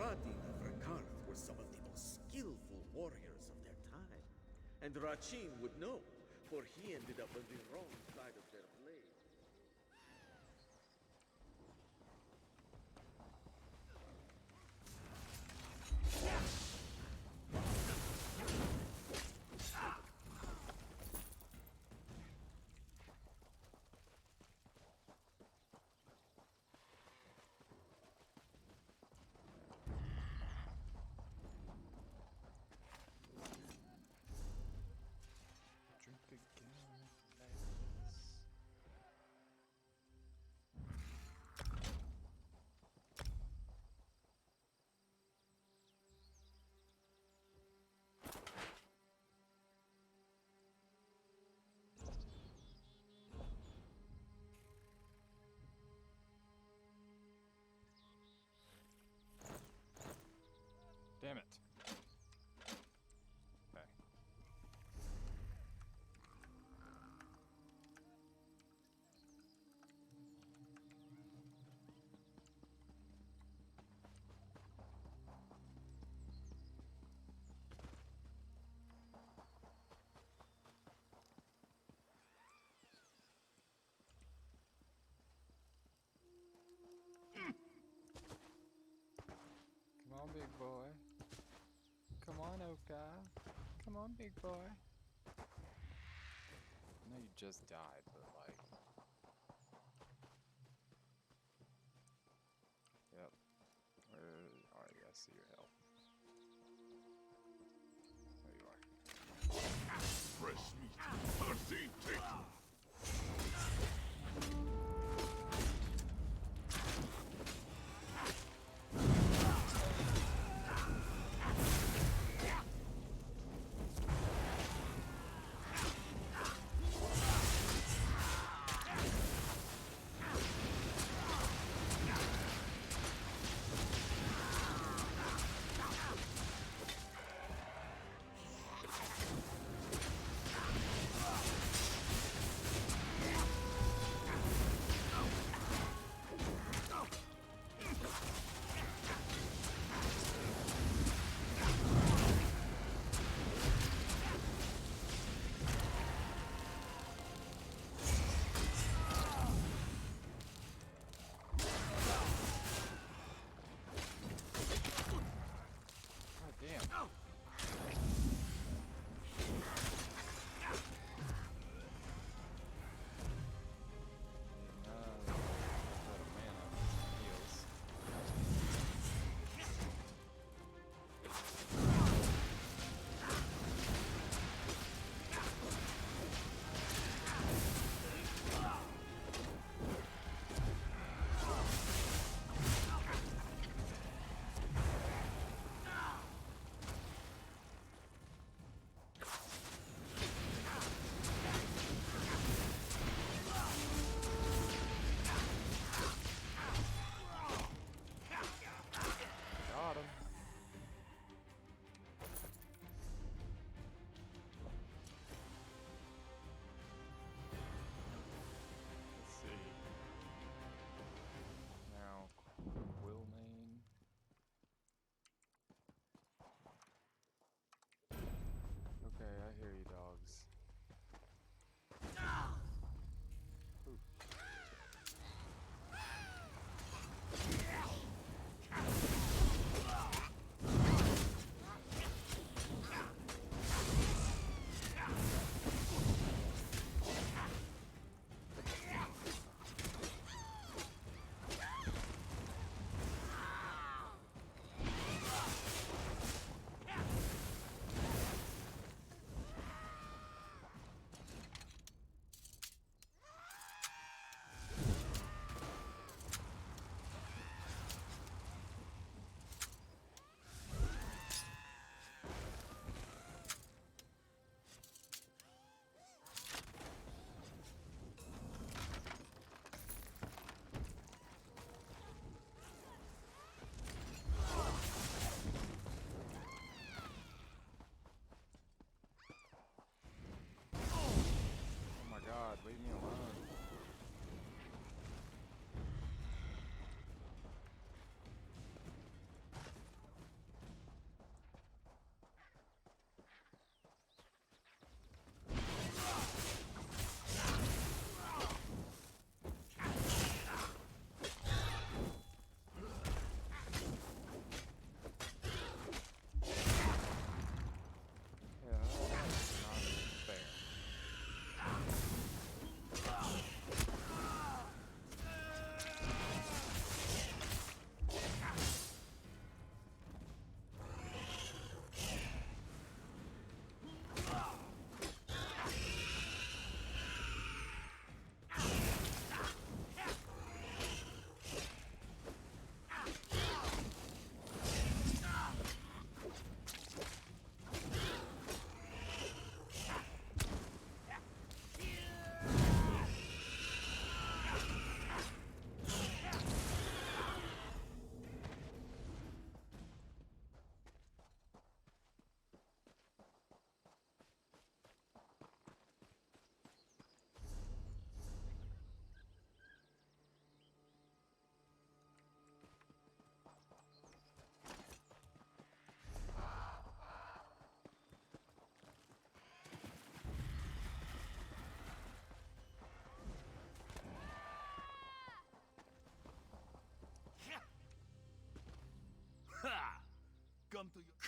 Radin of Rakarth were some of the most skillful warriors of their time. And Rachin would know, for he ended up on the wrong side of their blade. Drink again. Nice. Damn it. Okay. Come on, big boy. Come on, Oka. Come on, big boy. I know you just died, but like... Yep. Alright, I see your health. There you are. Fresh meat. Earthy taken.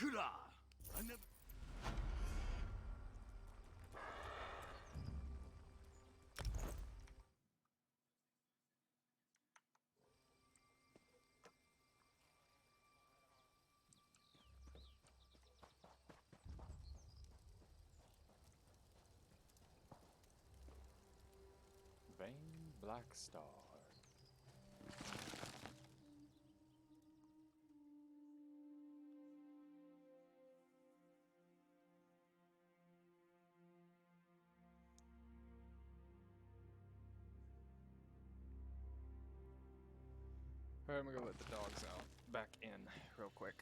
Kura! I never... Vain Black Star. Alright, I'm gonna go let the dogs out. Back in real quick.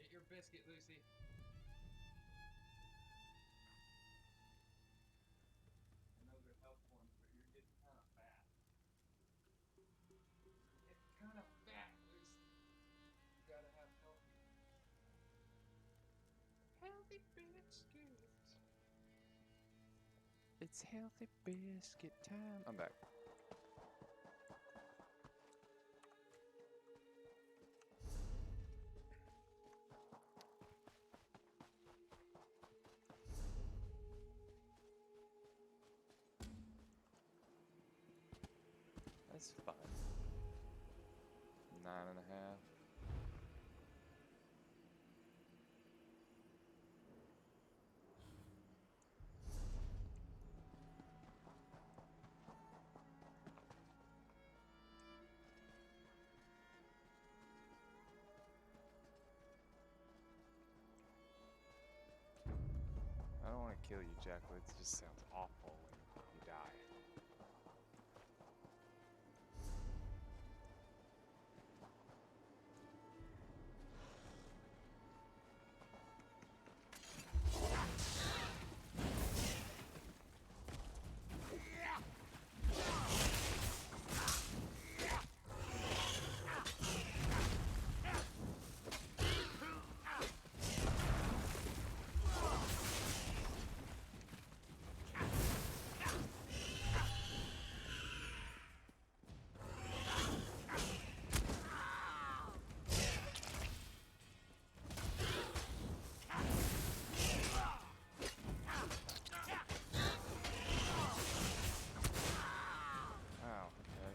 Eat your biscuit, Lucy. And those are health ones, but you're getting kind of fat. It's kind of fat, Lucy. You gotta have healthy. Healthy biscuit. It's healthy biscuit time. I'm back. That's fine. 9.5. I don't want to kill you, Jackal. It just sounds awful when you die. Wow, okay.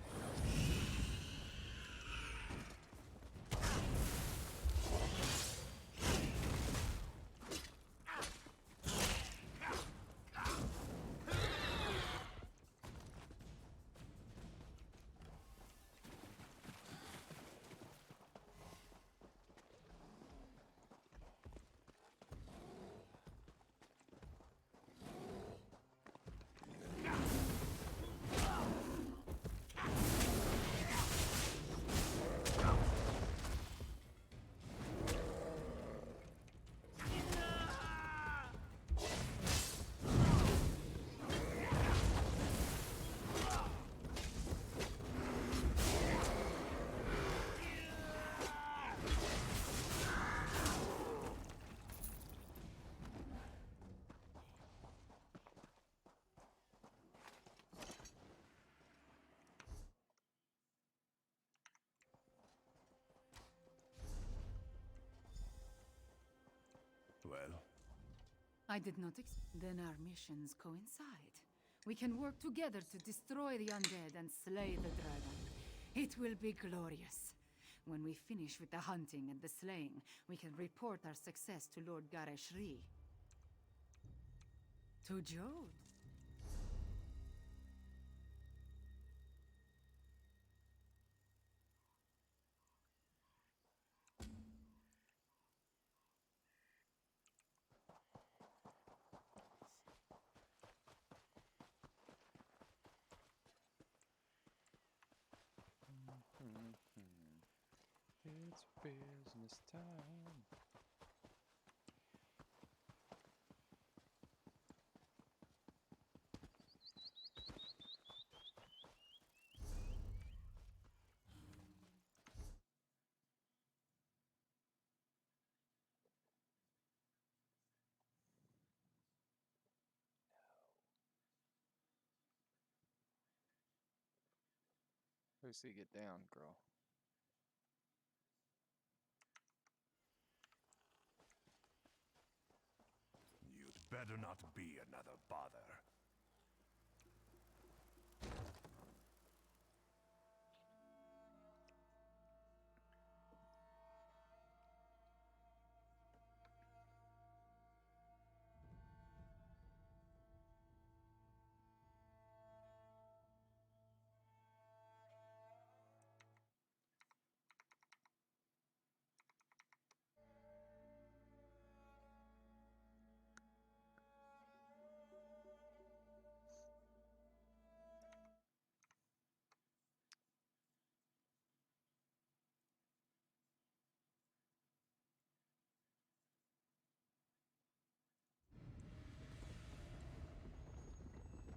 Well, I did not then our missions coincide. We can work together to destroy the undead and slay the dragon. It will be glorious. When we finish with the hunting and the slaying, we can report our success to Lord Gareshri. To Jode. It's business time. Lucy, get down, girl. You'd better not be another bother.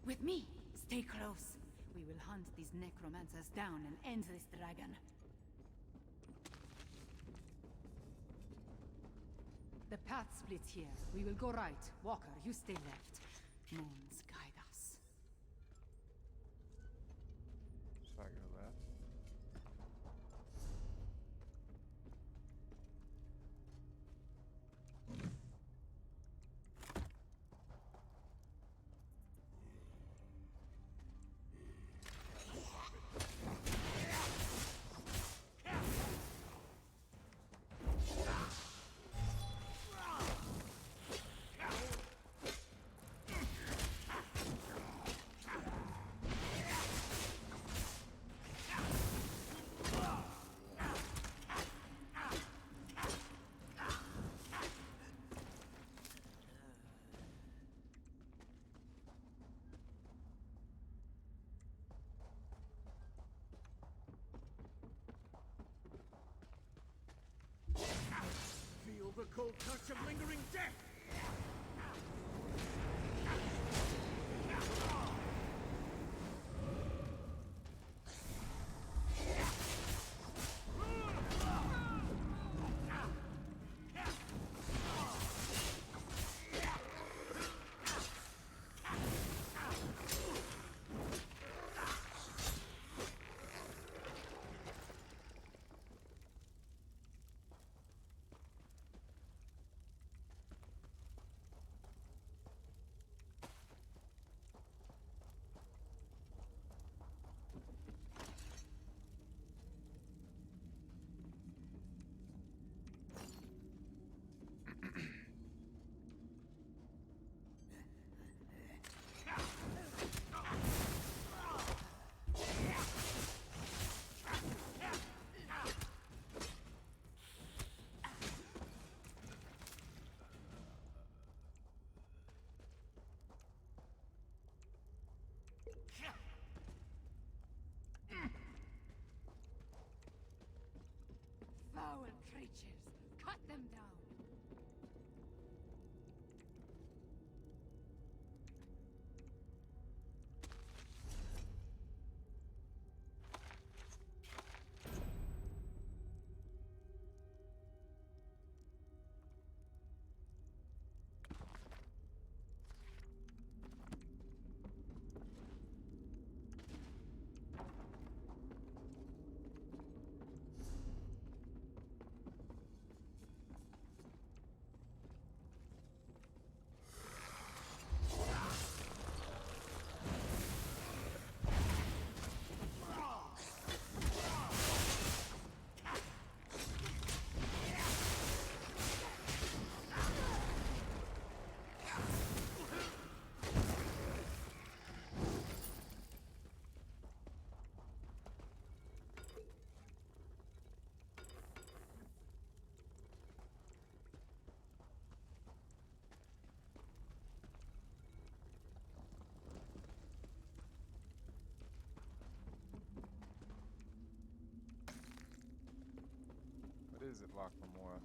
With me! Stay close. We will hunt these necromancers down and end this dragon. The path splits here. We will go right. Walker, you stay left. Moons guide us. So I go left. Feel the cold touch of lingering death! Foul creatures! Cut them down! is at Loch Lamora.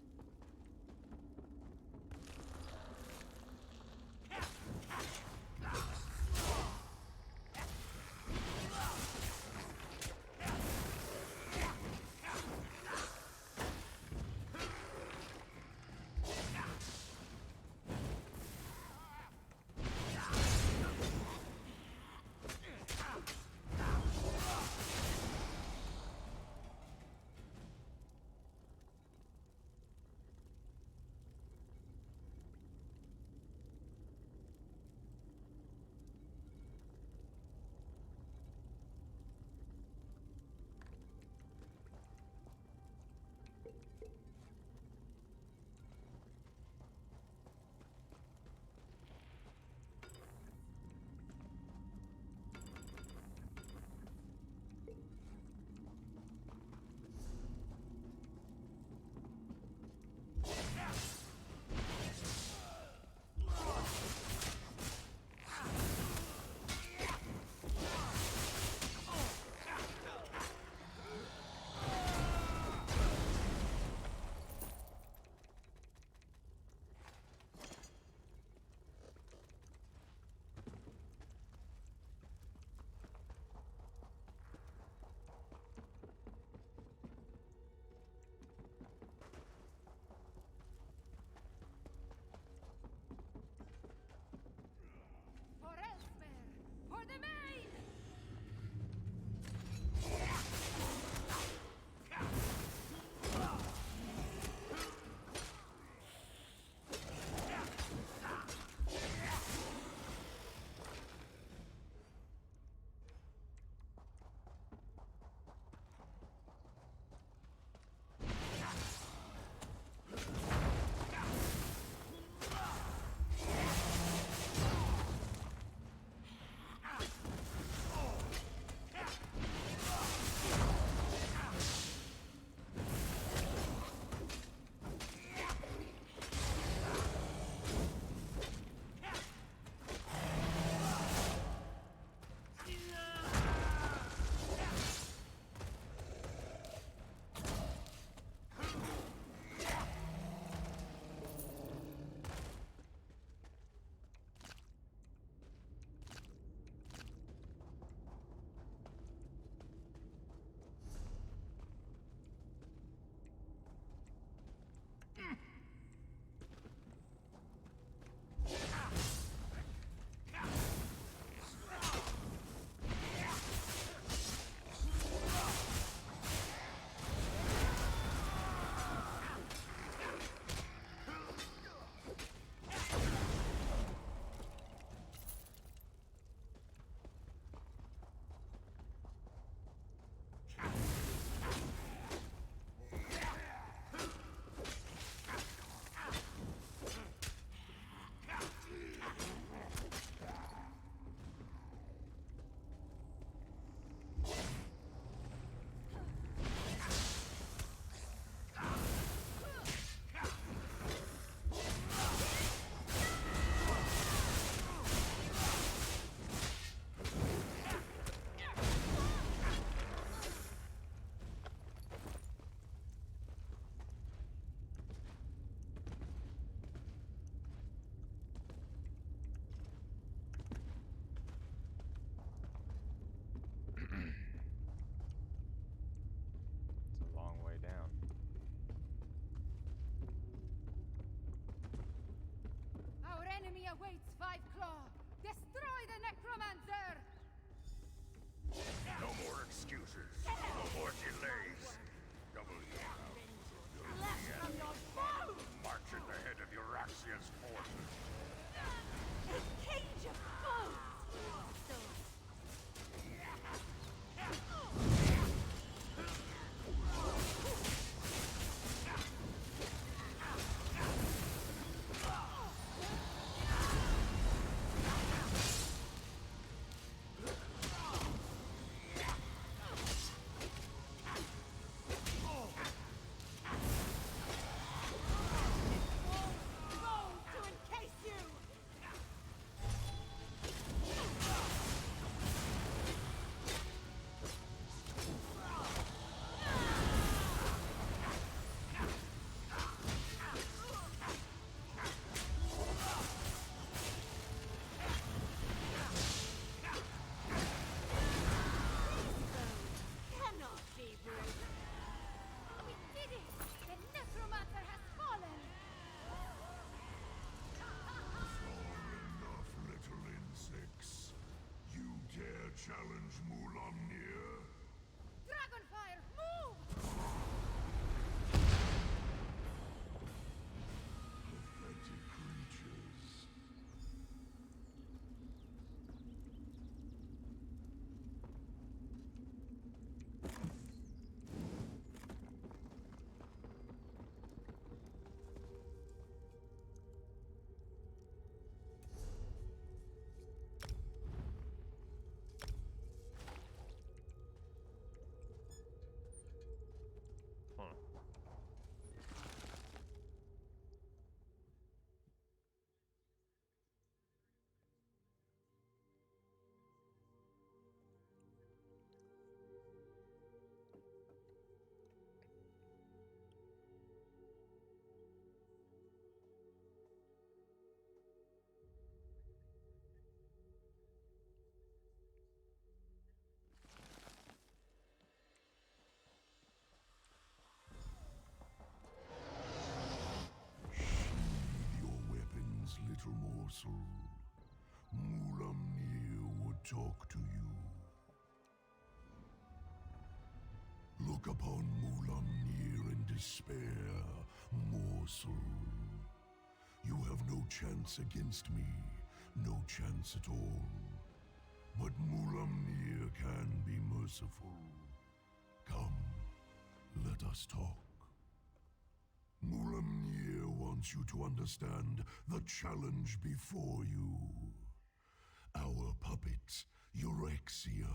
For Elsewhere! For the main! It's a long way down. Our enemy awaits, Five Claw! Destroy the Necromancer! No more excuses. No more delays. Double your march at the head of Euraxia's forces. A cage of foes! morsel. Mulamnir would talk to you. Look upon Mulamnir in despair, morsel. You have no chance against me, no chance at all. But Mulamnir can be merciful. Come, let us talk. Mulamnir wants you to understand the challenge before you. Our puppet, Eurexia,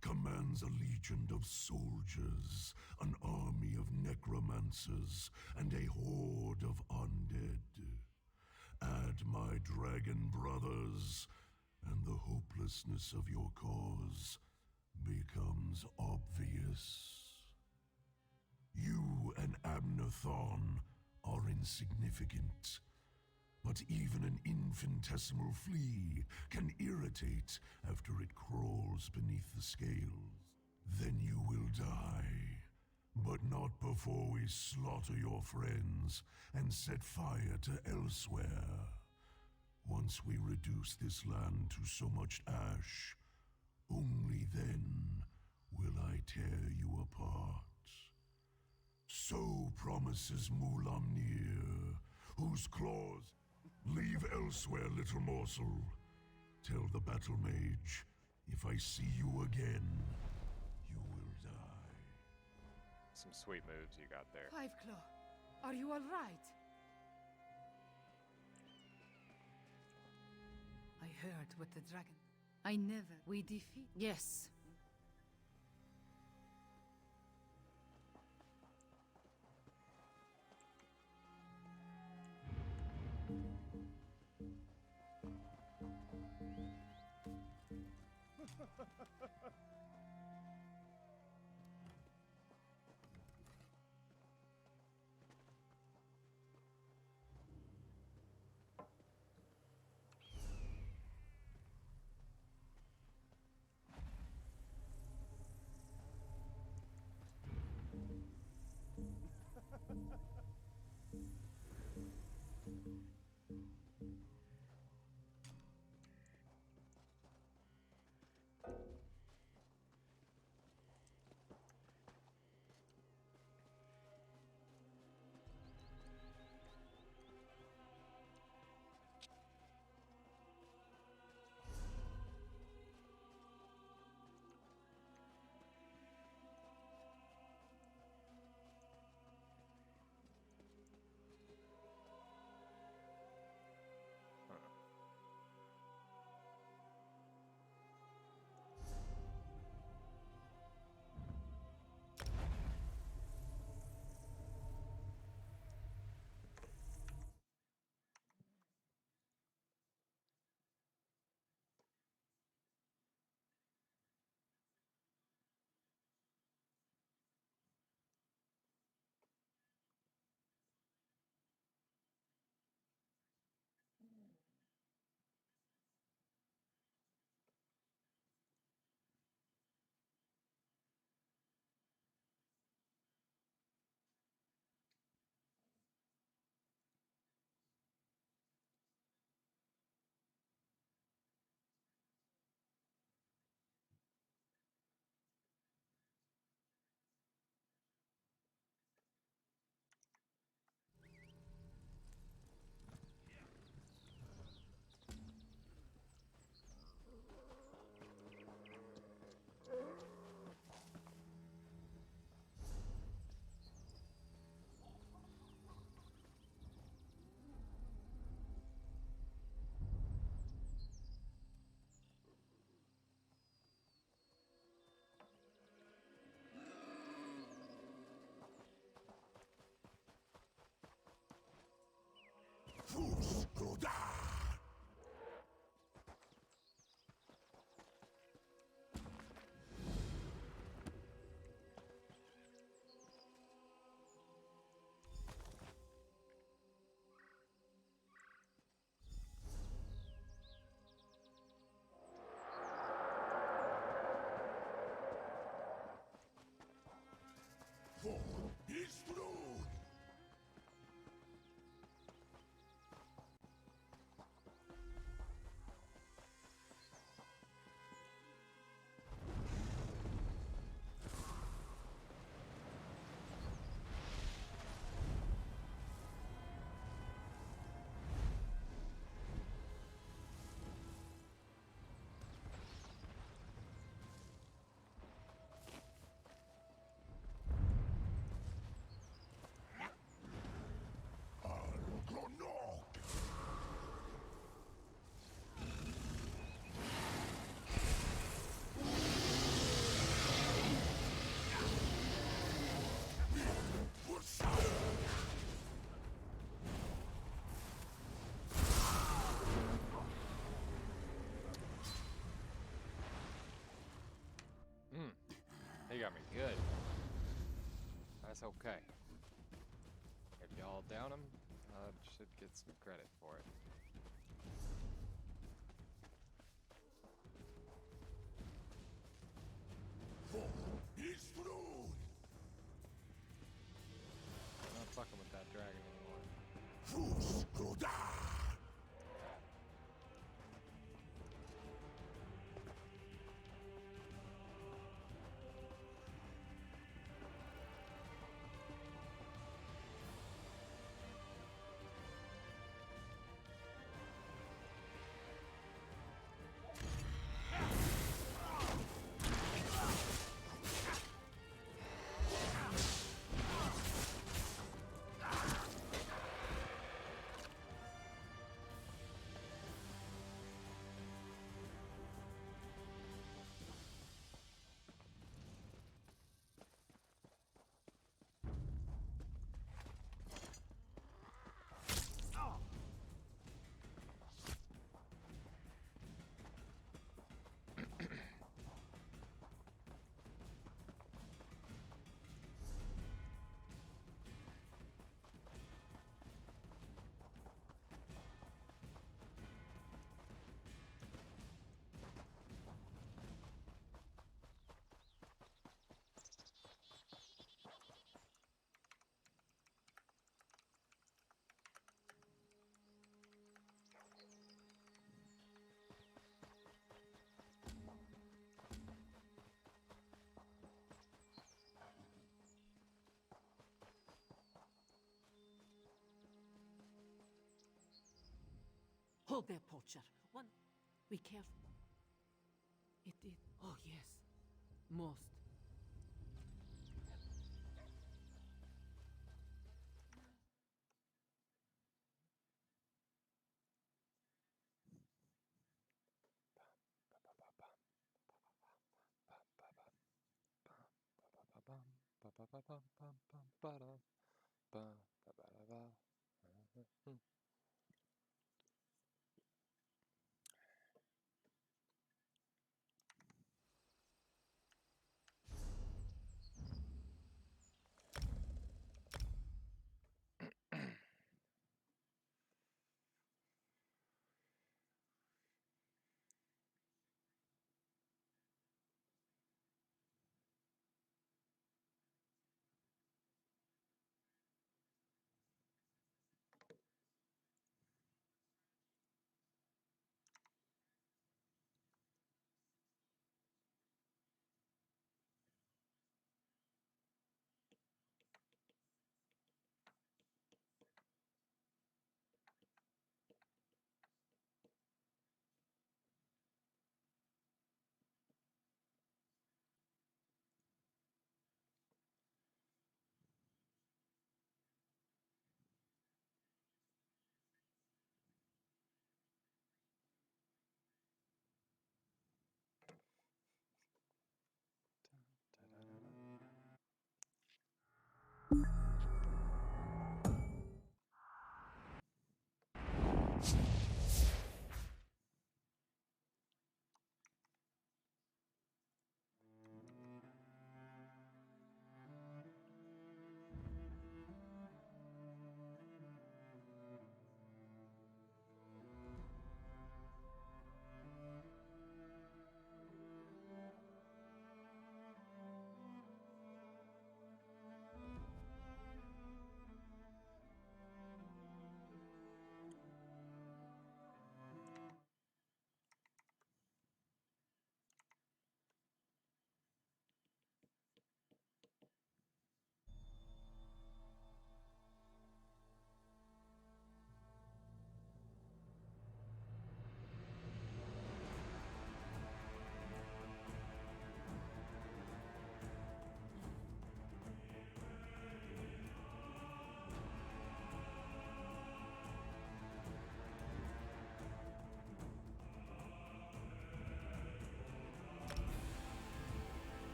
commands a legion of soldiers, an army of necromancers, and a horde of undead. Add my dragon brothers, and the hopelessness of your cause becomes obvious. You and Abnathon are insignificant, but even an infinitesimal flea can irritate after it crawls beneath the scales. Then you will die, but not before we slaughter your friends and set fire to elsewhere. Once we reduce this land to so much ash, only then will I tear you apart. So promises Mulamnir, whose claws... Leave elsewhere, little morsel. Tell the battle mage, if I see you again, you will die. Some sweet moves you got there. Five Claw, are you all right? I heard what the dragon... I never... We defeat... Yes. For his throne! got me good. That's okay. If y'all down him, I should get some credit for it. Is through. I'm not fucking with that dragon anymore. Fus Roda. Hold there, poacher. One. Be careful. It did. Oh, yes. Most.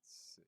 see.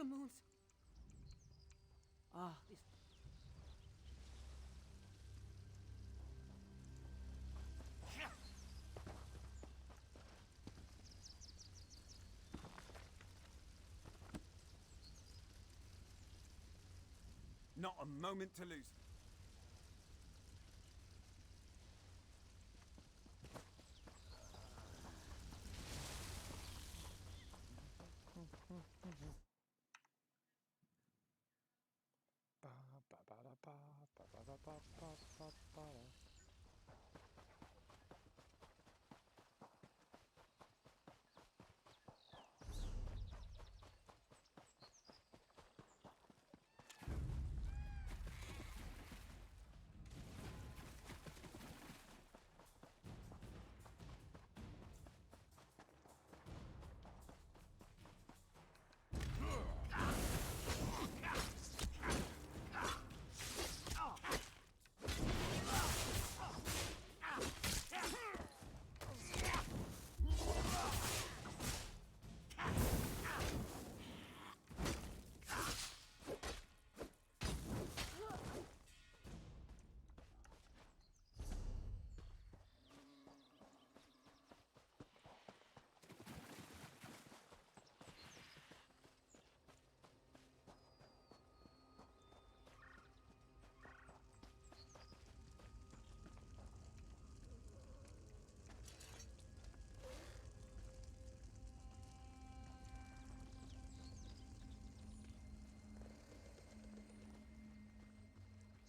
the moons. Ah, this. Not a moment to lose.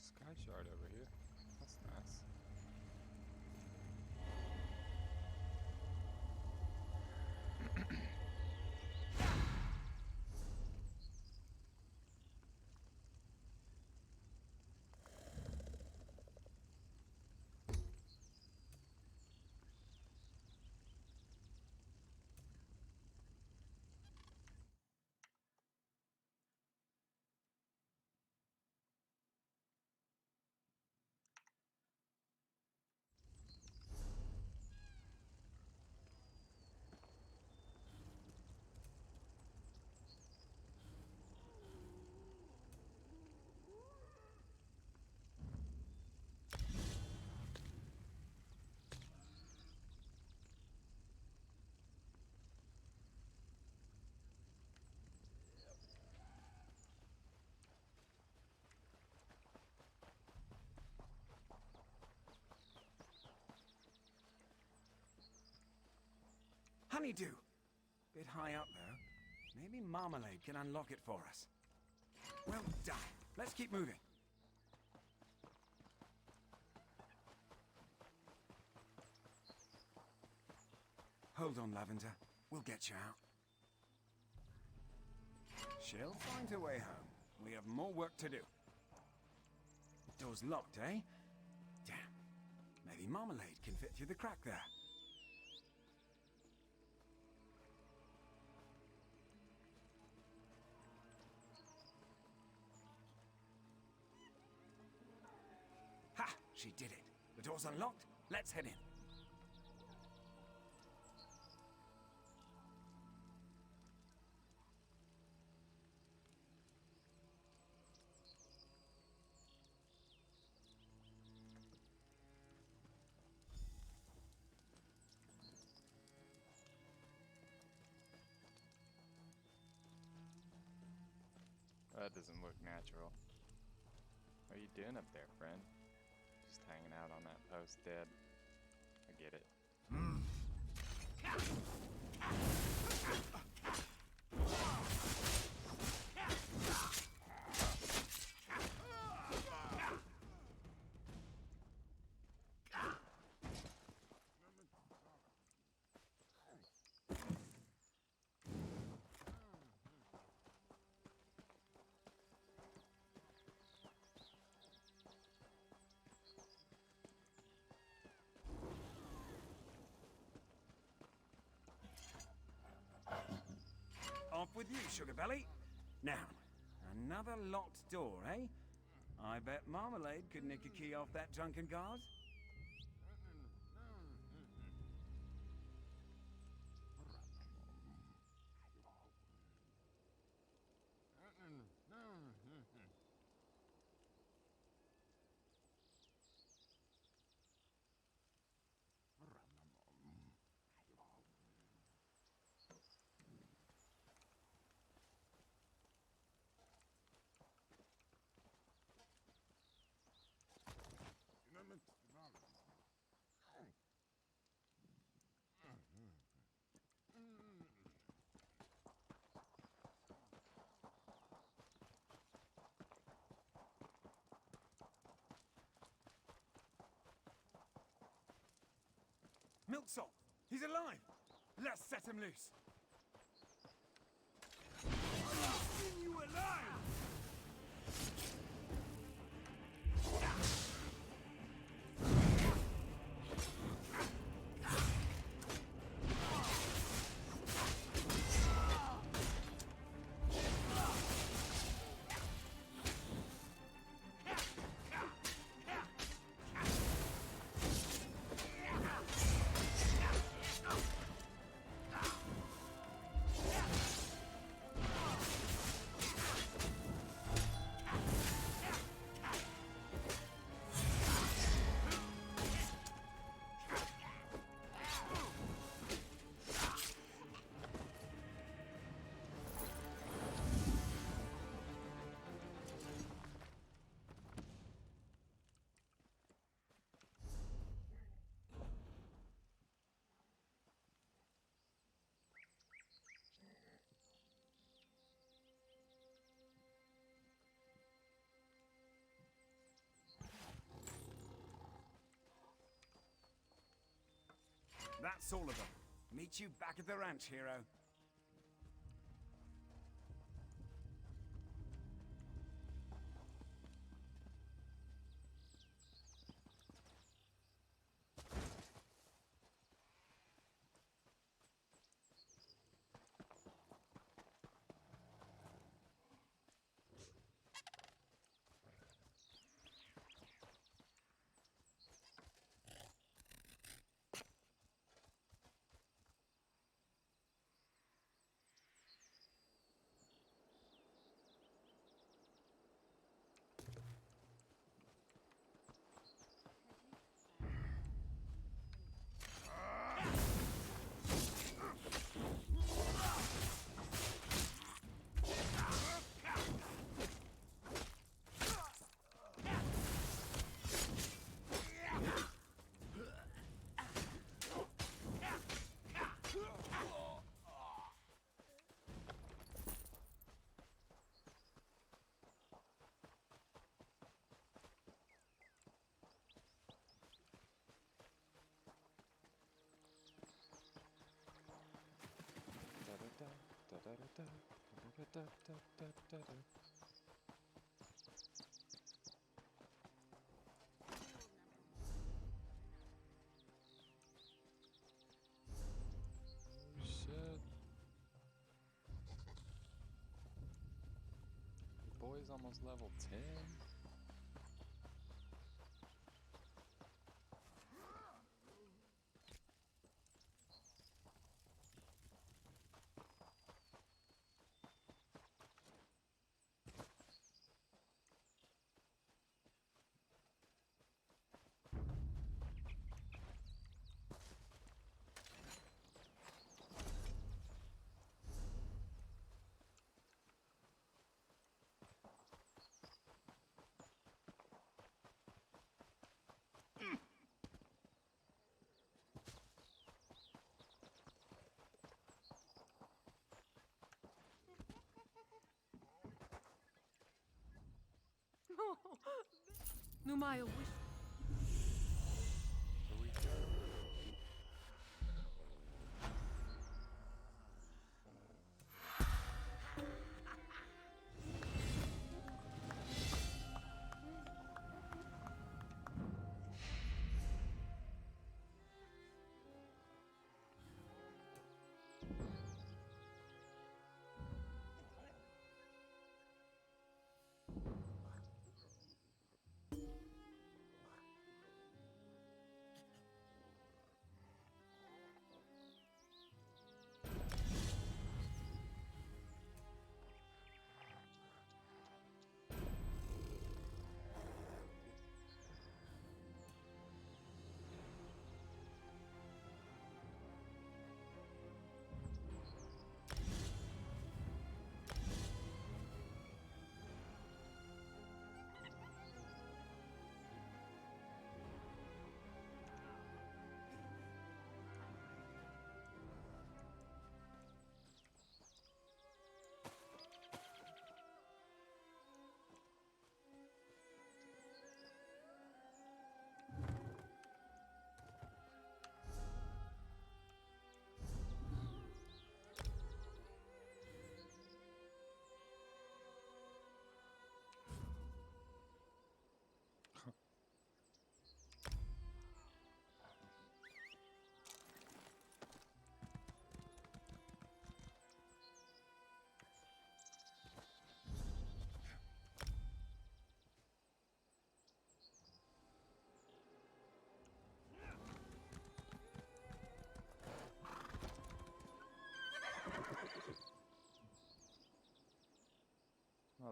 Sky shard over here. That's nice. Honeydew! Bit high up, though. Maybe Marmalade can unlock it for us. Well done. Let's keep moving. Hold on, Lavender. We'll get you out. She'll find her way home. We have more work to do. The door's locked, eh? Damn. Maybe Marmalade can fit through the crack there. Ha! She did it. The door's unlocked. Let's head in. That doesn't look natural. What are you doing up there, friend? Just hanging out on that post dead. I get it. Off with you, Sugar Belly. Now, another locked door, eh? I bet Marmalade could nick a key off that drunken guard. Milksop! He's alive! Let's set him loose! Skin you alive! That's all of them. Meet you back at the ranch, hero. Shit. Boy's almost level 10. Numaya wish. Here we go.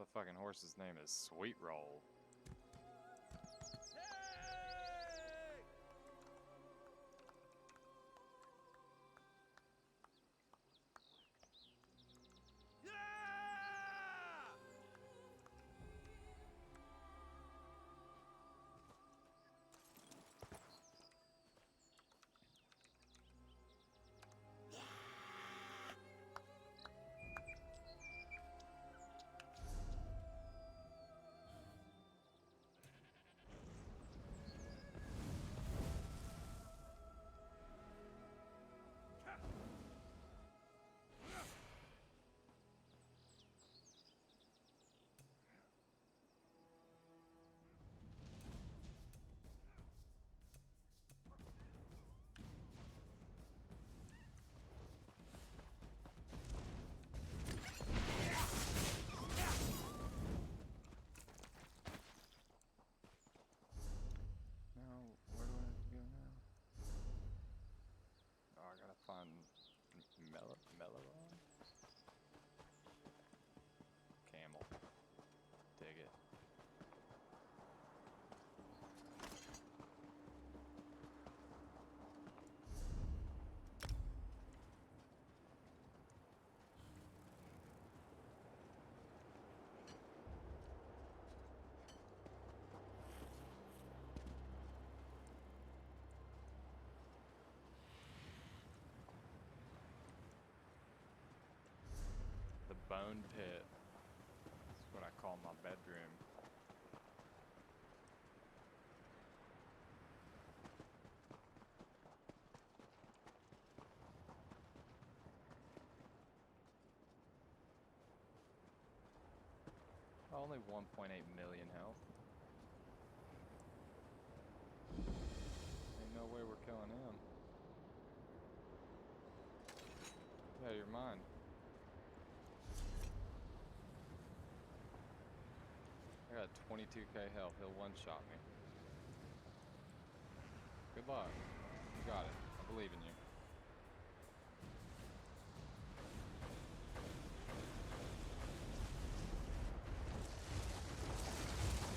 Motherfucking horse's name is Sweet Roll. Melon? Camel. Dig it. The bone pit. That's what I call my bedroom. Only 1.8 million health. Ain't no way we're killing him. Yeah, you're mine. I got 22k health. He'll one-shot me. Good luck. You got it. I believe in you.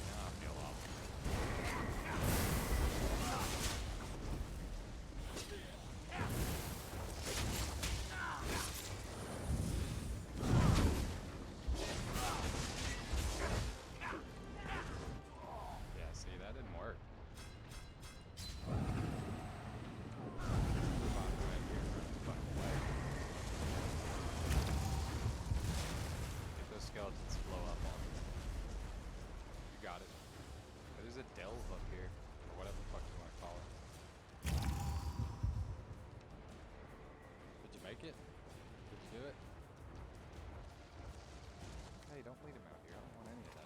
Now I feel awful. Yeah, see, that didn't work. Get those skeletons to blow up on me. You got it. There's a delve up here, or whatever the fuck you want to call it. Did you make it? Did you do it? Hey, don't lead him out here. I don't want any of that.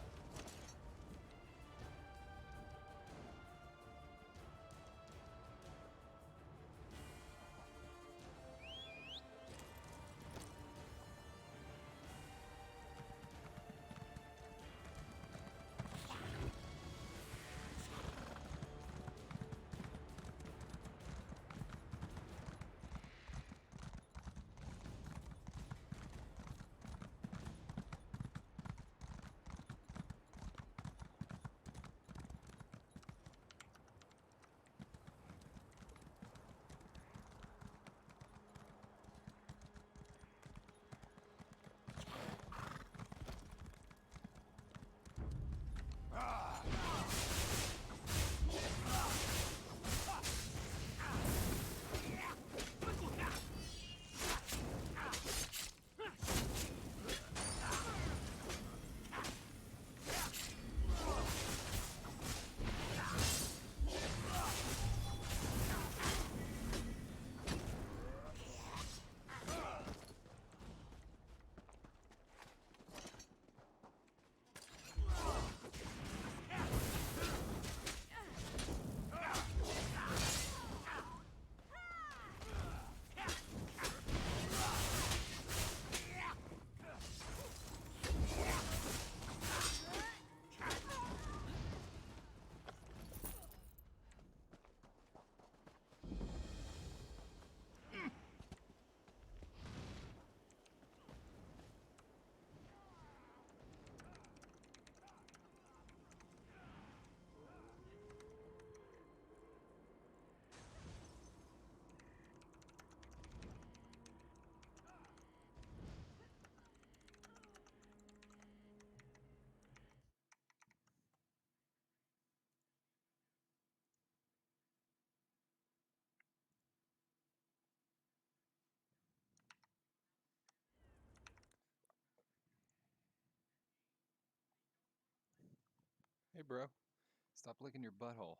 Hey, bro. Stop licking your butthole.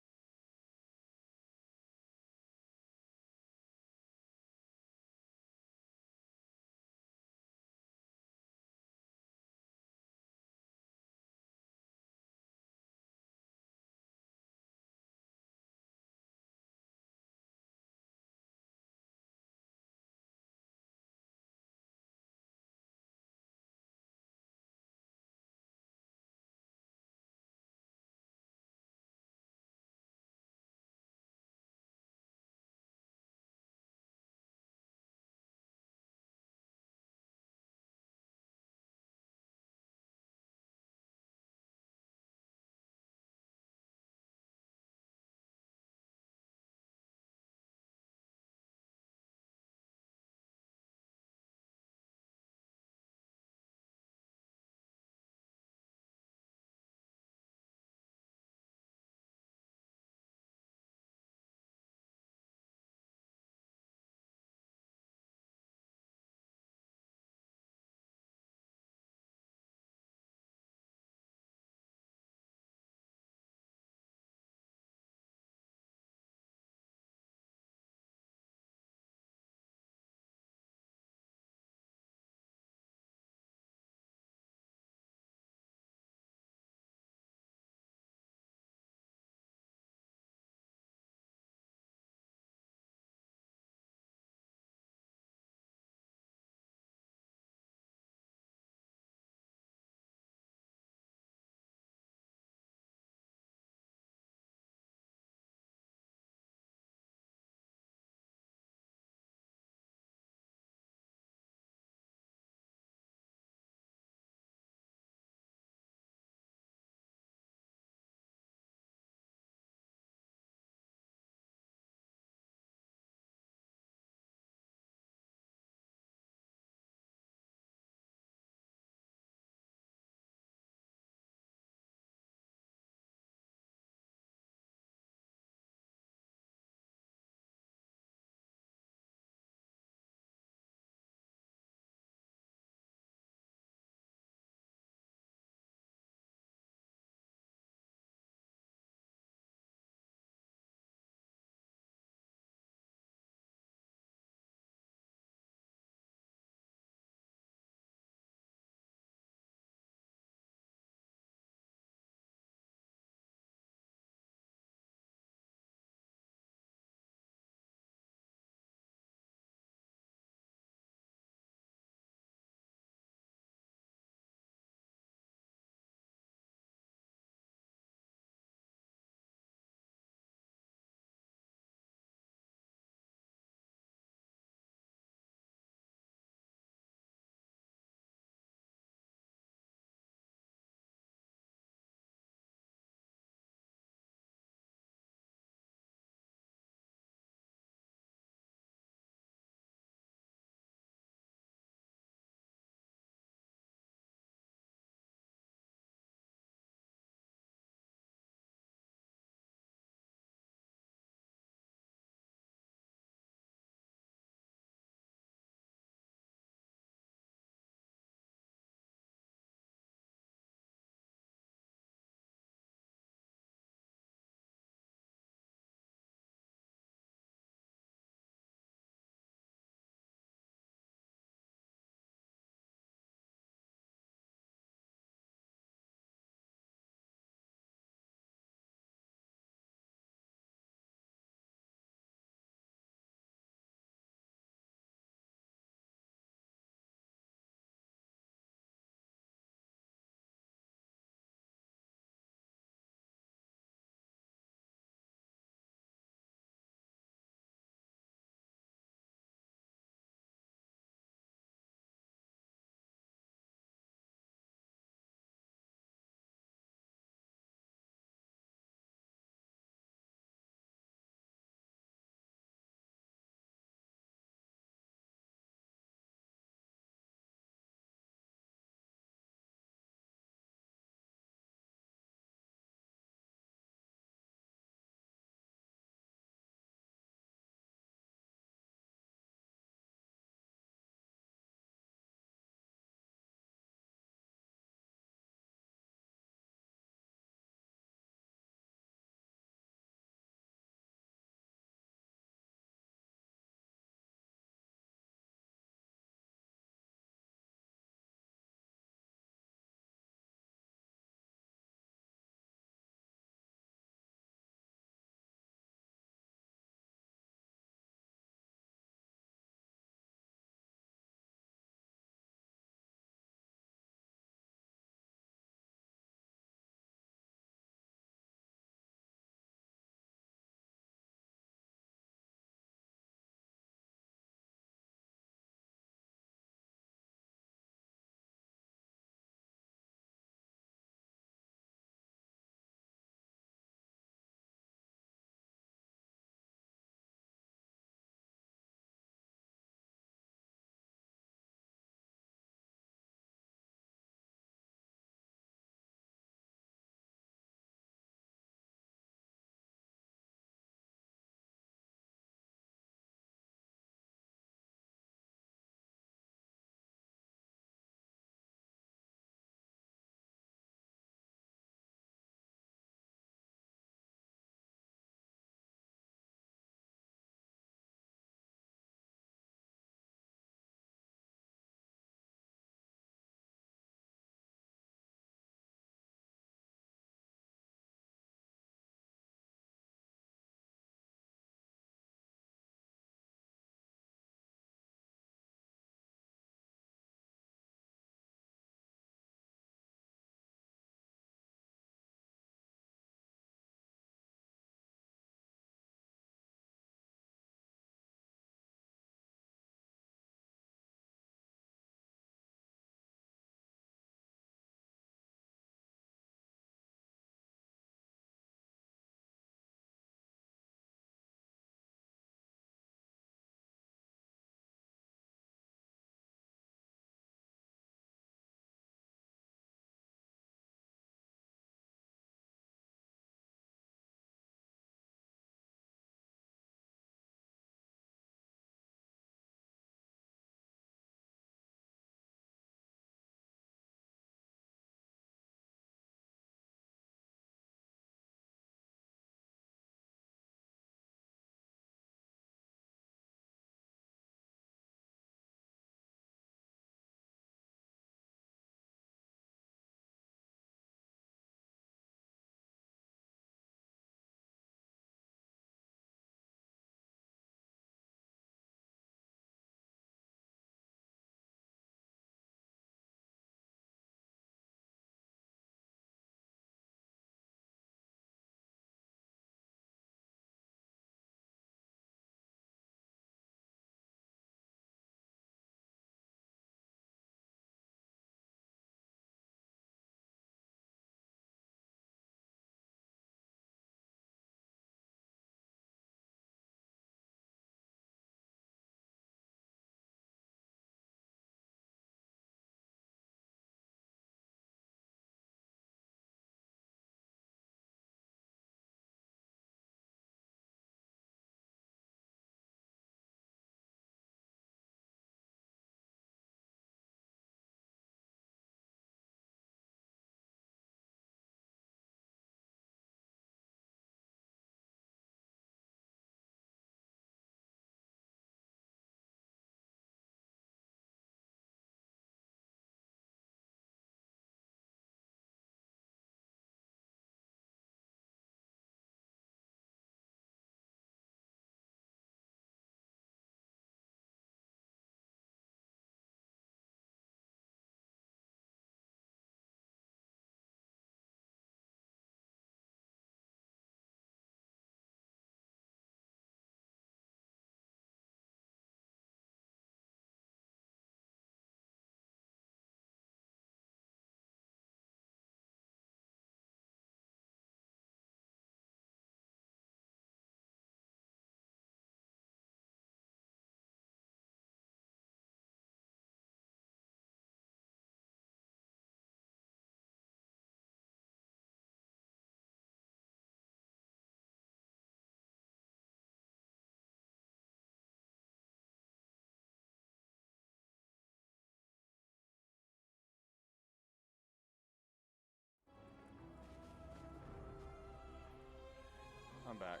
I'm back.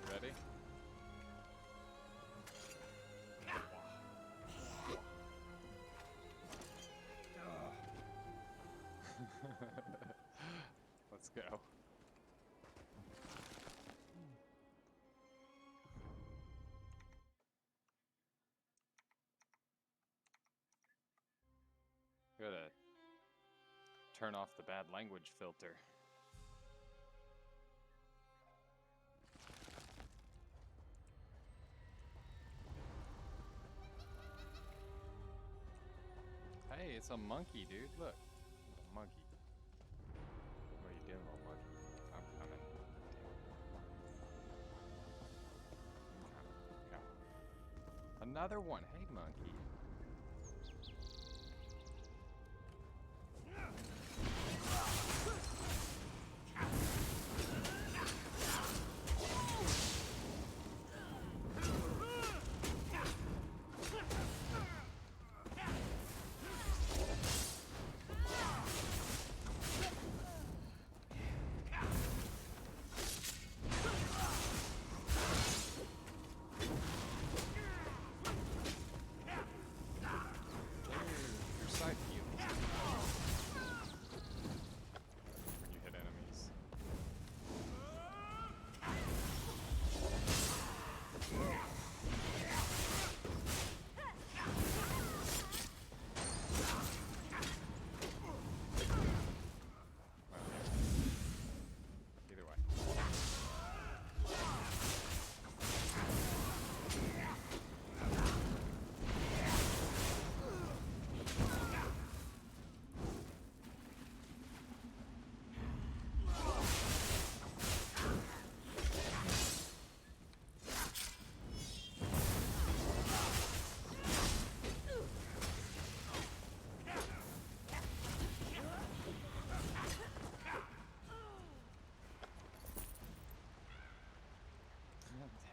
You ready? Let's go. Gotta turn off the bad language filter. Hey, it's a monkey, dude. Look. A monkey. What are you doing, little monkey? I'm coming. Come. Another one. Hey, monkey. Your side heals when you hit enemies. Either way.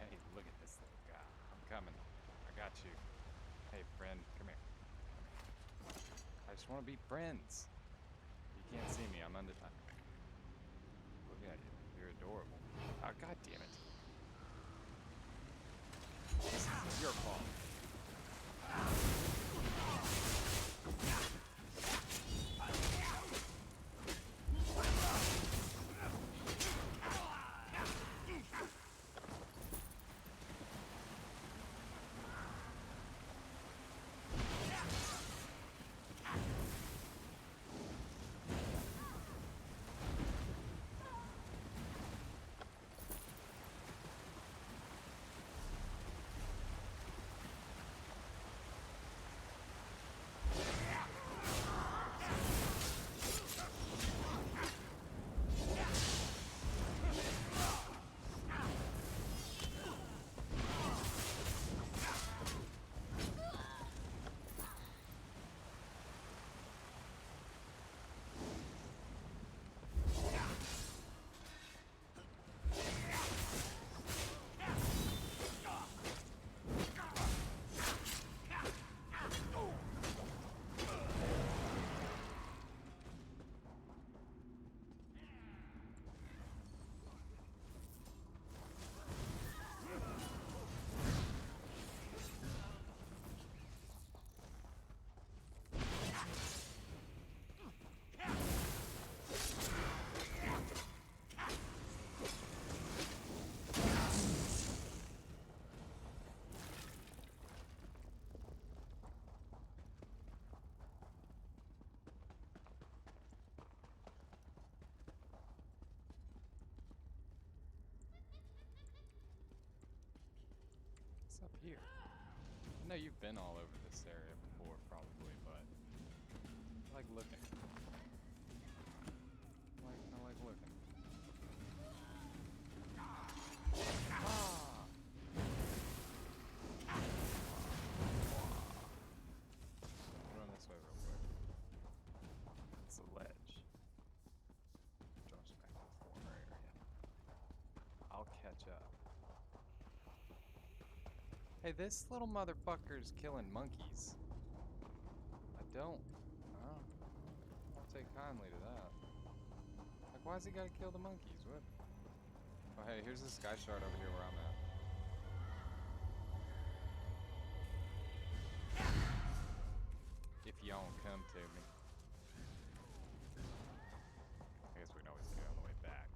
Hey, look at this little guy. I'm coming. I got you. Hey, friend, come here. Come here. I just want to be friends. You can't see me. I'm under time. Look at you. You're adorable. Oh, God damn it. This is your fault. What's up here? I know you've been all over this area before, probably, but I like looking. I like looking. Ah! Run this way real quick. It's a ledge. Drops back to the former area. I'll catch up. Hey, this little motherfucker's killing monkeys. I don't take kindly to that. Like, why's he gotta kill the monkeys? What? Oh, hey, here's the sky shard over here where I'm at. If y'all don't come to me. I guess we can always get on the way back.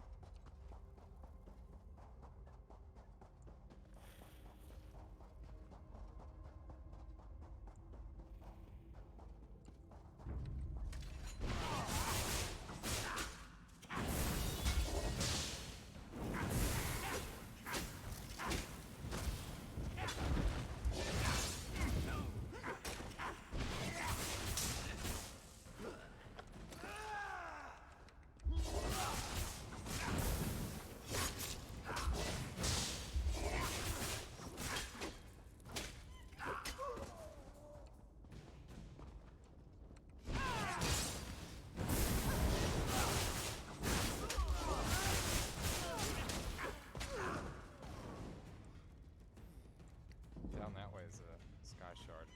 Down that way is a sky shard,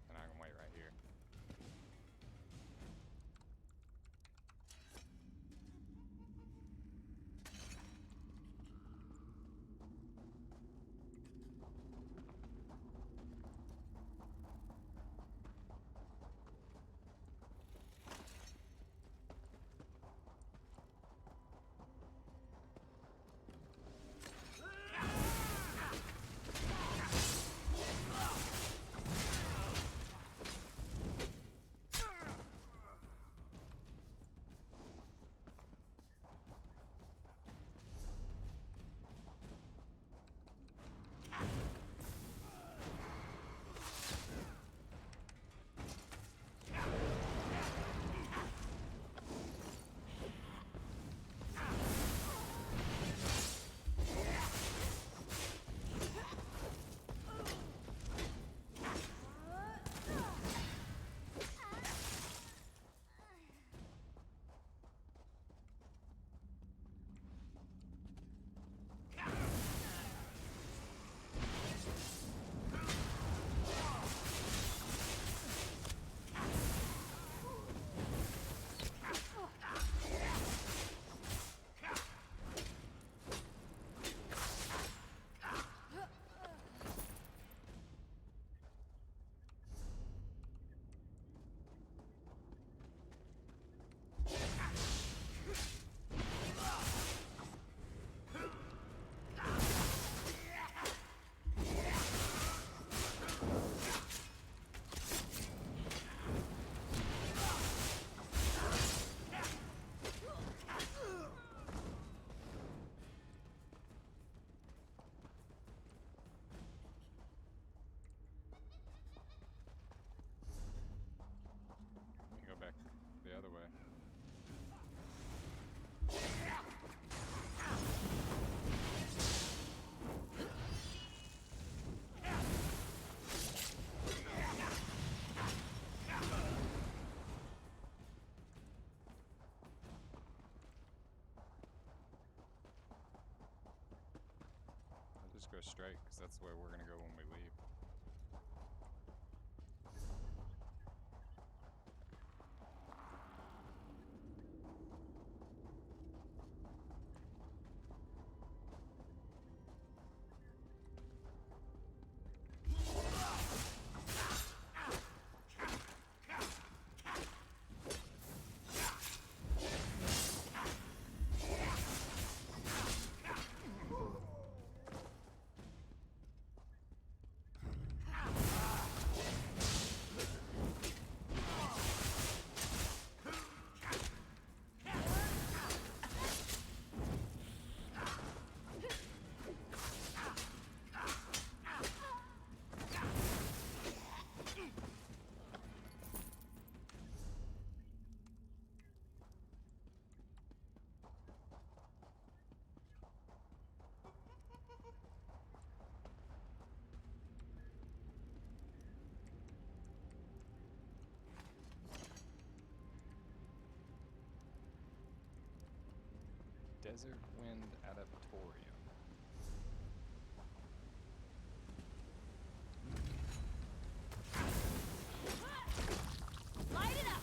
and I can wait right here. Go back the other way. I'll just go straight, because that's the way we're gonna go when we leave. Desert Wind Adaptorium. Light it up!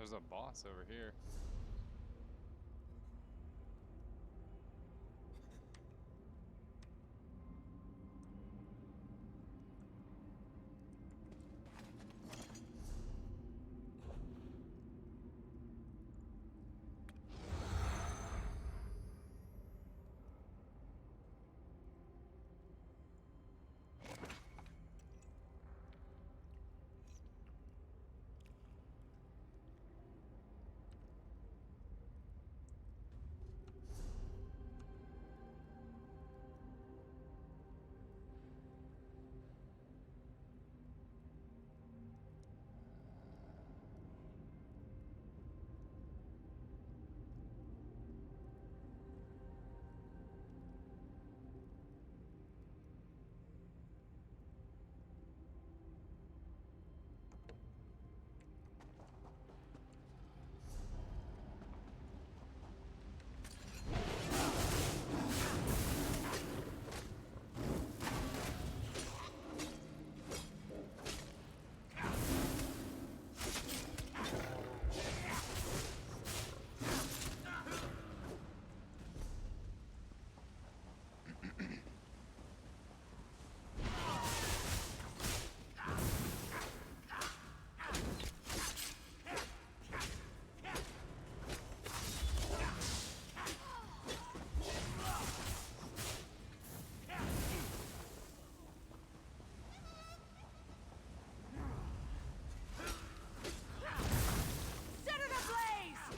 There's a boss over here. Set it ablaze!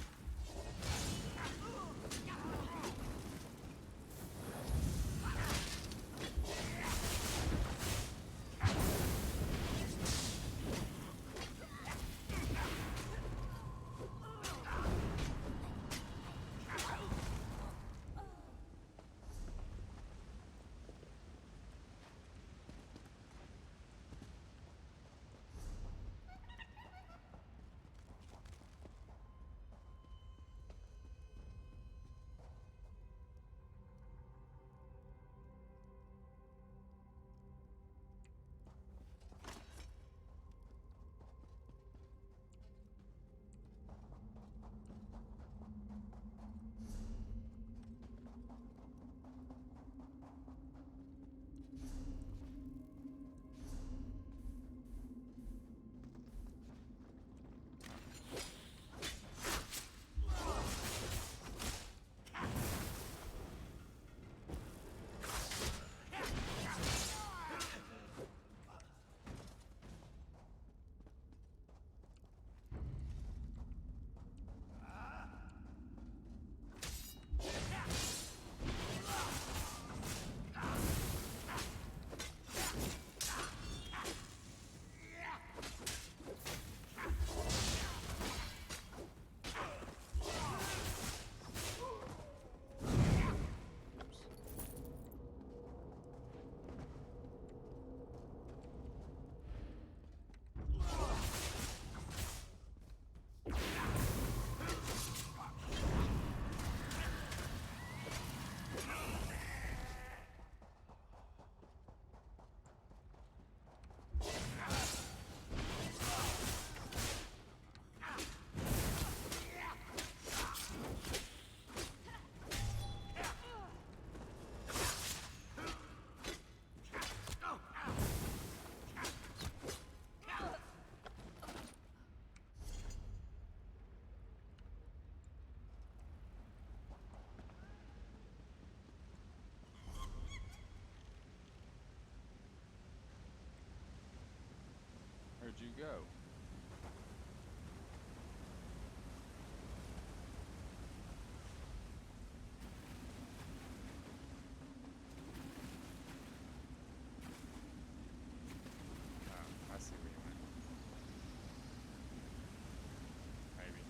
Where'd you go? Oh, I see where you went. Maybe.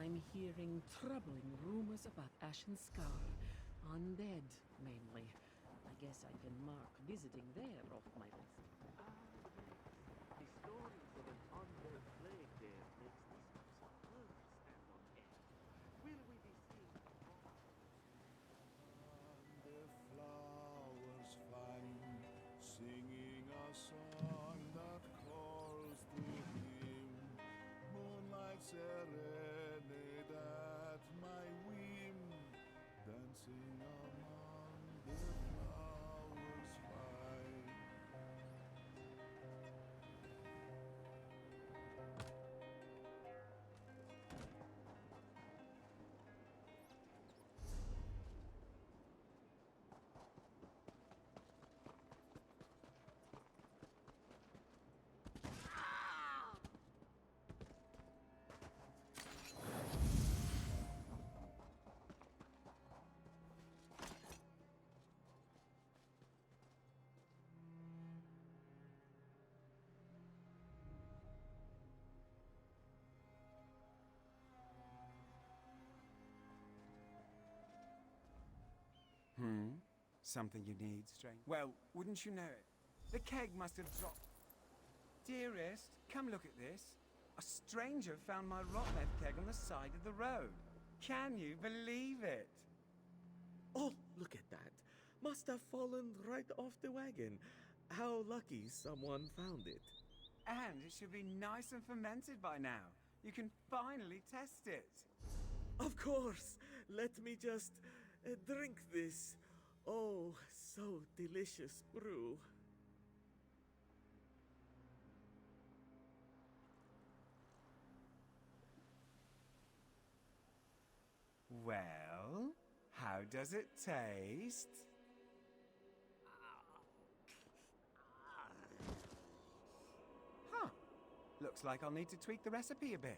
I'm hearing troubling rumors about Ashen Scar. Undead, mainly. I guess I can mark visiting there off my list. The stories of an undead plague there makes the streets of Earth stand on end. Will we be seeing more? The flowers flying, singing a song that calls to him. Moonlight serenade at my whim, dancing among the flowers fine. Something you need, strange. Well, wouldn't you know it? The keg must have dropped. Dearest, come look at this. A stranger found my rot meth keg on the side of the road. Can you believe it? Oh, look at that. Must have fallen right off the wagon. How lucky someone found it. And it should be nice and fermented by now. You can finally test it. Of course. Let me just drink this. Oh, so delicious brew. Well, how does it taste? Huh. Looks like I'll need to tweak the recipe a bit.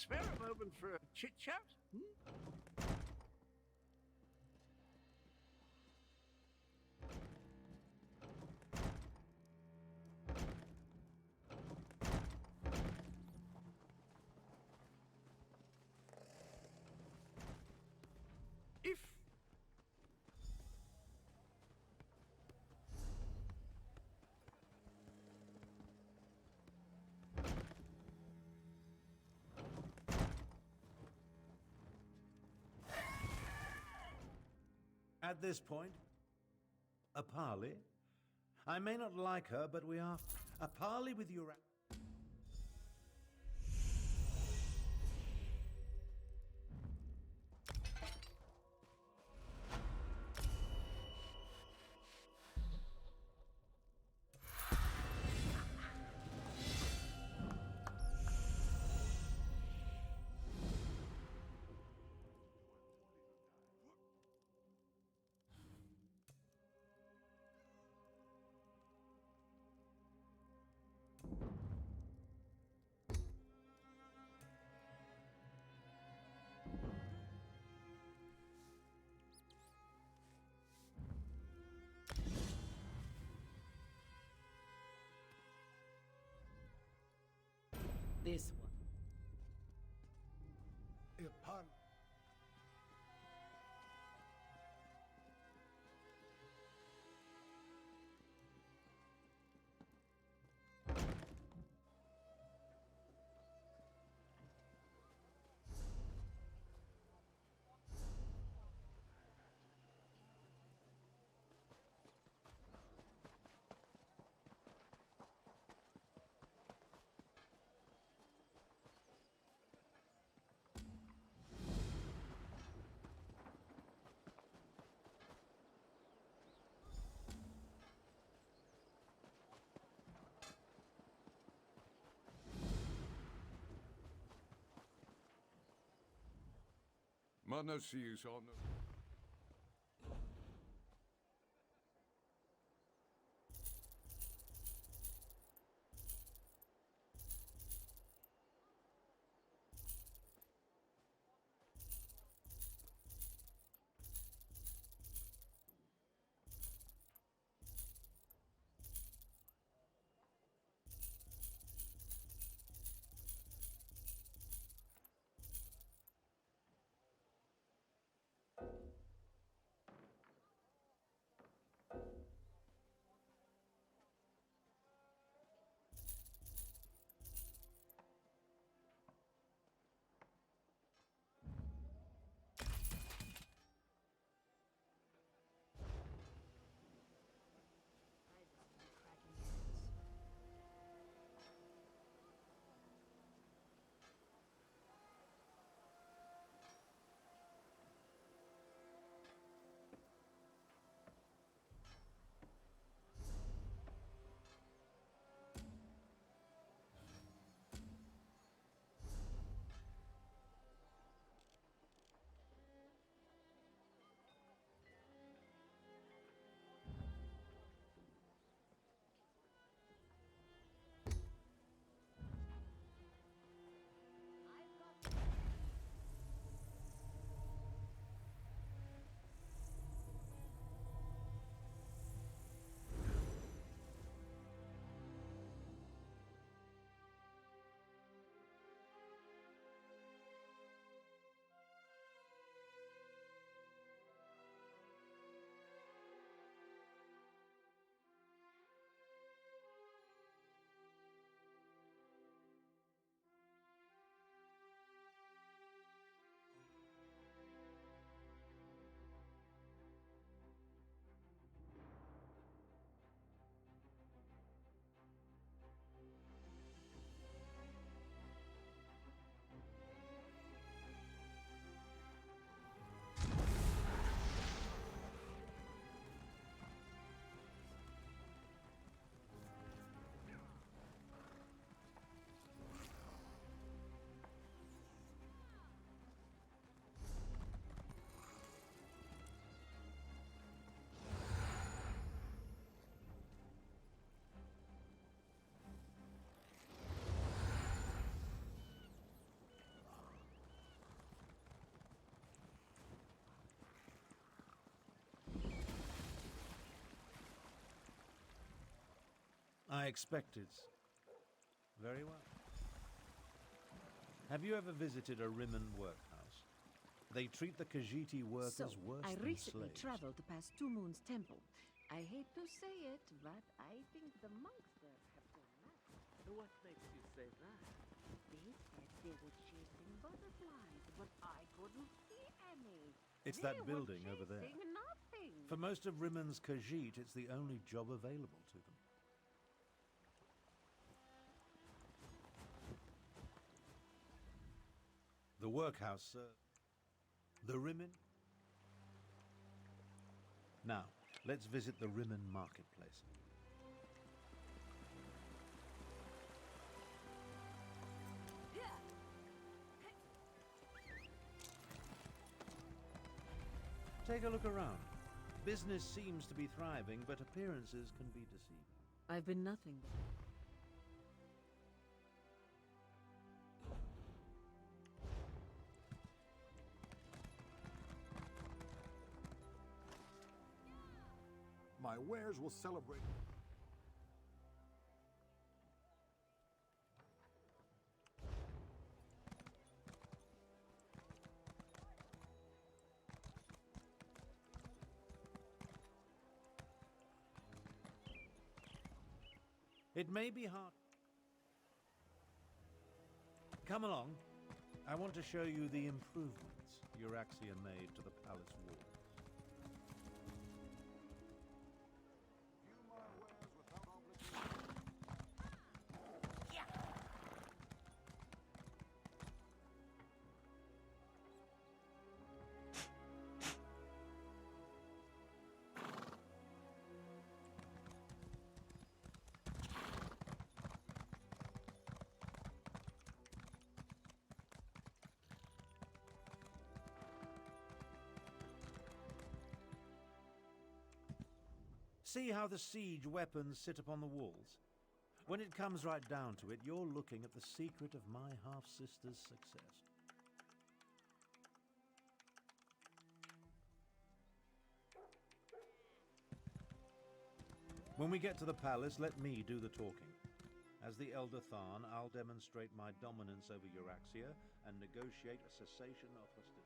Spare a moment for a chit-chat? If At this point, a parley. I may not like her, but we are a parley with your. This one. Upon Mana see you on the... expected. Very well. Have you ever visited a Rimmen workhouse? They treat the Khajiit workers worse I than recently slaves. traveled past Two Moons Temple. I hate to say it, but I think the monks there have gone mad. What makes you say that? They said they were chasing butterflies, but I couldn't see any. It's They that were building over there. chasing nothing. For most of Rimmen's Khajiit, it's the only job available to them. The workhouse, sir. The Rimmen? Now, let's visit the Rimmen marketplace. Take a look around. Business seems to be thriving, but appearances can be deceiving. I've been nothing. My wares will celebrate. It may be hard. Come along. I want to show you the improvements Euraxia made to the palace walls. See how the siege weapons sit upon the walls? When it comes right down to it, you're looking at the secret of my half-sister's success. When we get to the palace, let me do the talking. As the Elder Tharn, I'll demonstrate my dominance over Euraxia and negotiate a cessation of hostilities.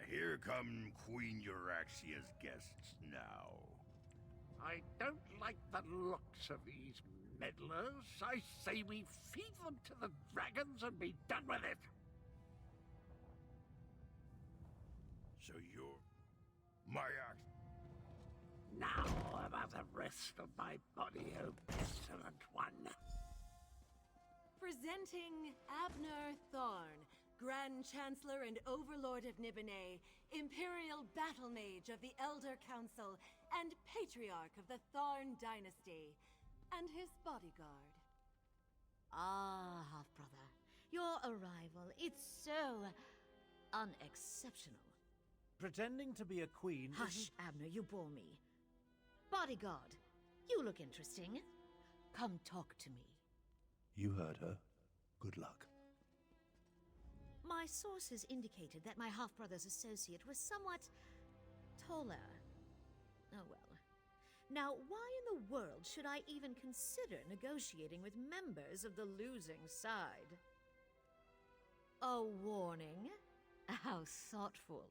Here come Queen Euraxia's guests now. I don't like the looks of these meddlers. I say we feed them to the dragons and be done with it. So you're my axe. Now about the rest of my body, oh pestilent one. Presenting Abner Tharn, Grand Chancellor and Overlord of Nibene, Imperial Battle Mage of the Elder Council, and Patriarch of the Tharn Dynasty, and his bodyguard. Ah, half-brother. Your arrival, it's so unexceptional. Pretending to be a queen Hush, Abner, you bore me. Bodyguard, you look interesting. Come talk to me. You heard her. Good luck. My sources indicated that my half-brother's associate was somewhat taller. Oh well. Now, why in the world should I even consider negotiating with members of the losing side? A warning? How thoughtful.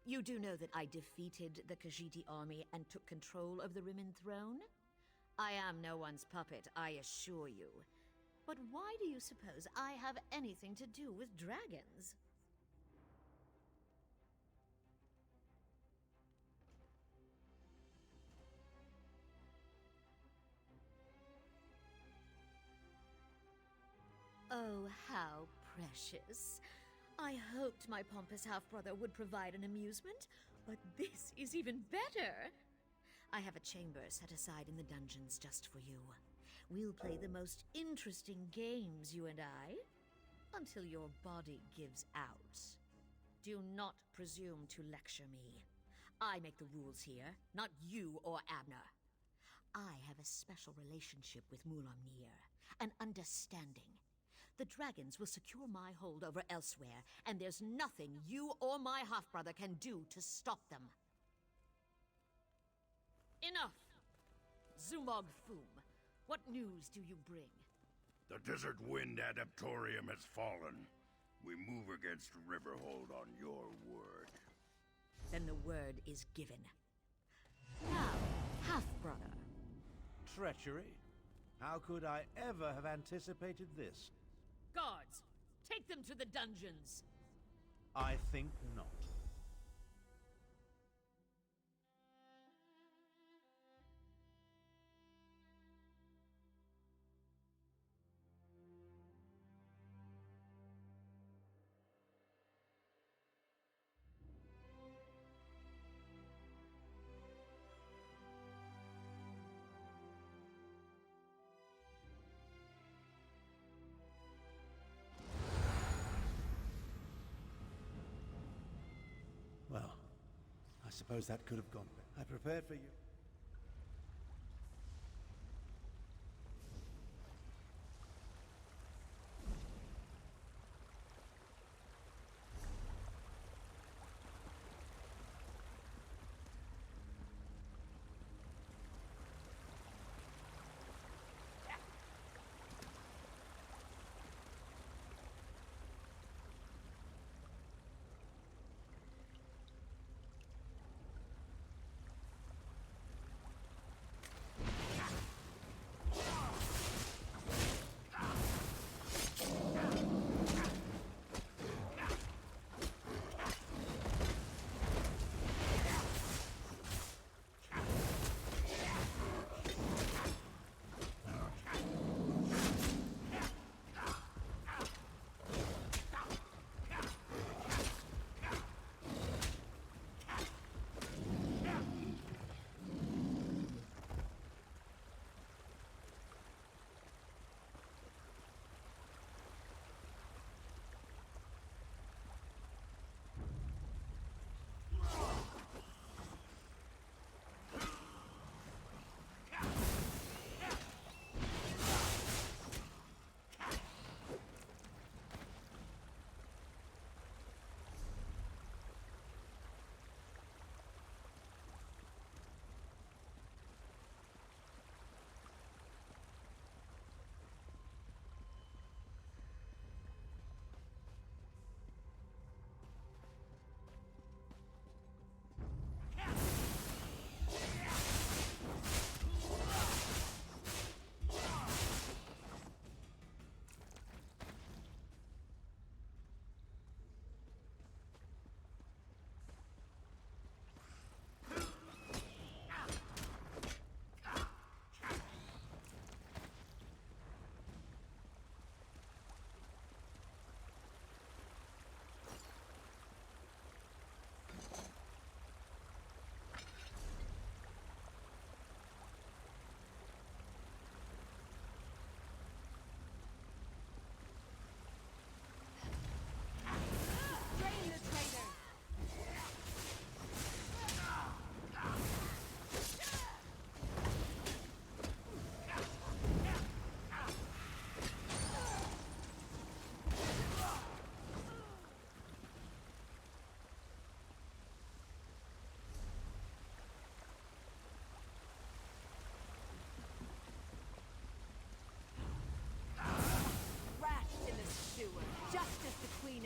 You do know that I defeated the Khajiit army and took control of the Rimmen throne? I am no one's puppet, I assure you. But why do you suppose I have anything to do with dragons? Oh, how precious. I hoped my pompous half-brother would provide an amusement, but this is even better. I have a chamber set aside in the dungeons just for you. We'll play the most interesting games, you and I, until your body gives out. Do not presume to lecture me. I make the rules here, not you or Abner. I have a special relationship with Mulamnir, an understanding. The dragons will secure my hold over elsewhere, and there's nothing you or my half-brother can do to stop them. Enough! Zumog Foom, what news do you bring? The Desert Wind Adaptorium has fallen. We move against Riverhold on your word. Then the word is given. Now, half-brother. Treachery? How could I ever have anticipated this? Guards, take them to the dungeons. I think not. Well, I suppose that could have gone. I prepared for you.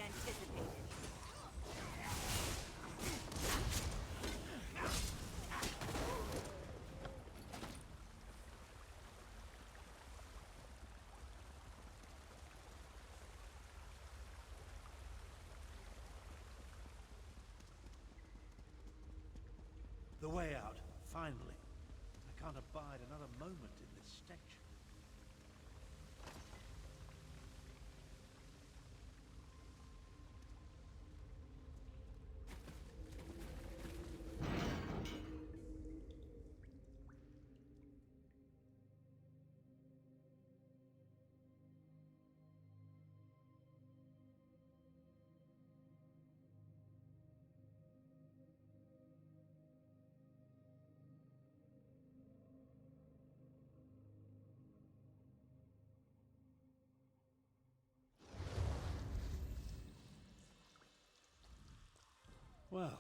anticipated. The way out, finally. I can't abide another moment in this stench. Well,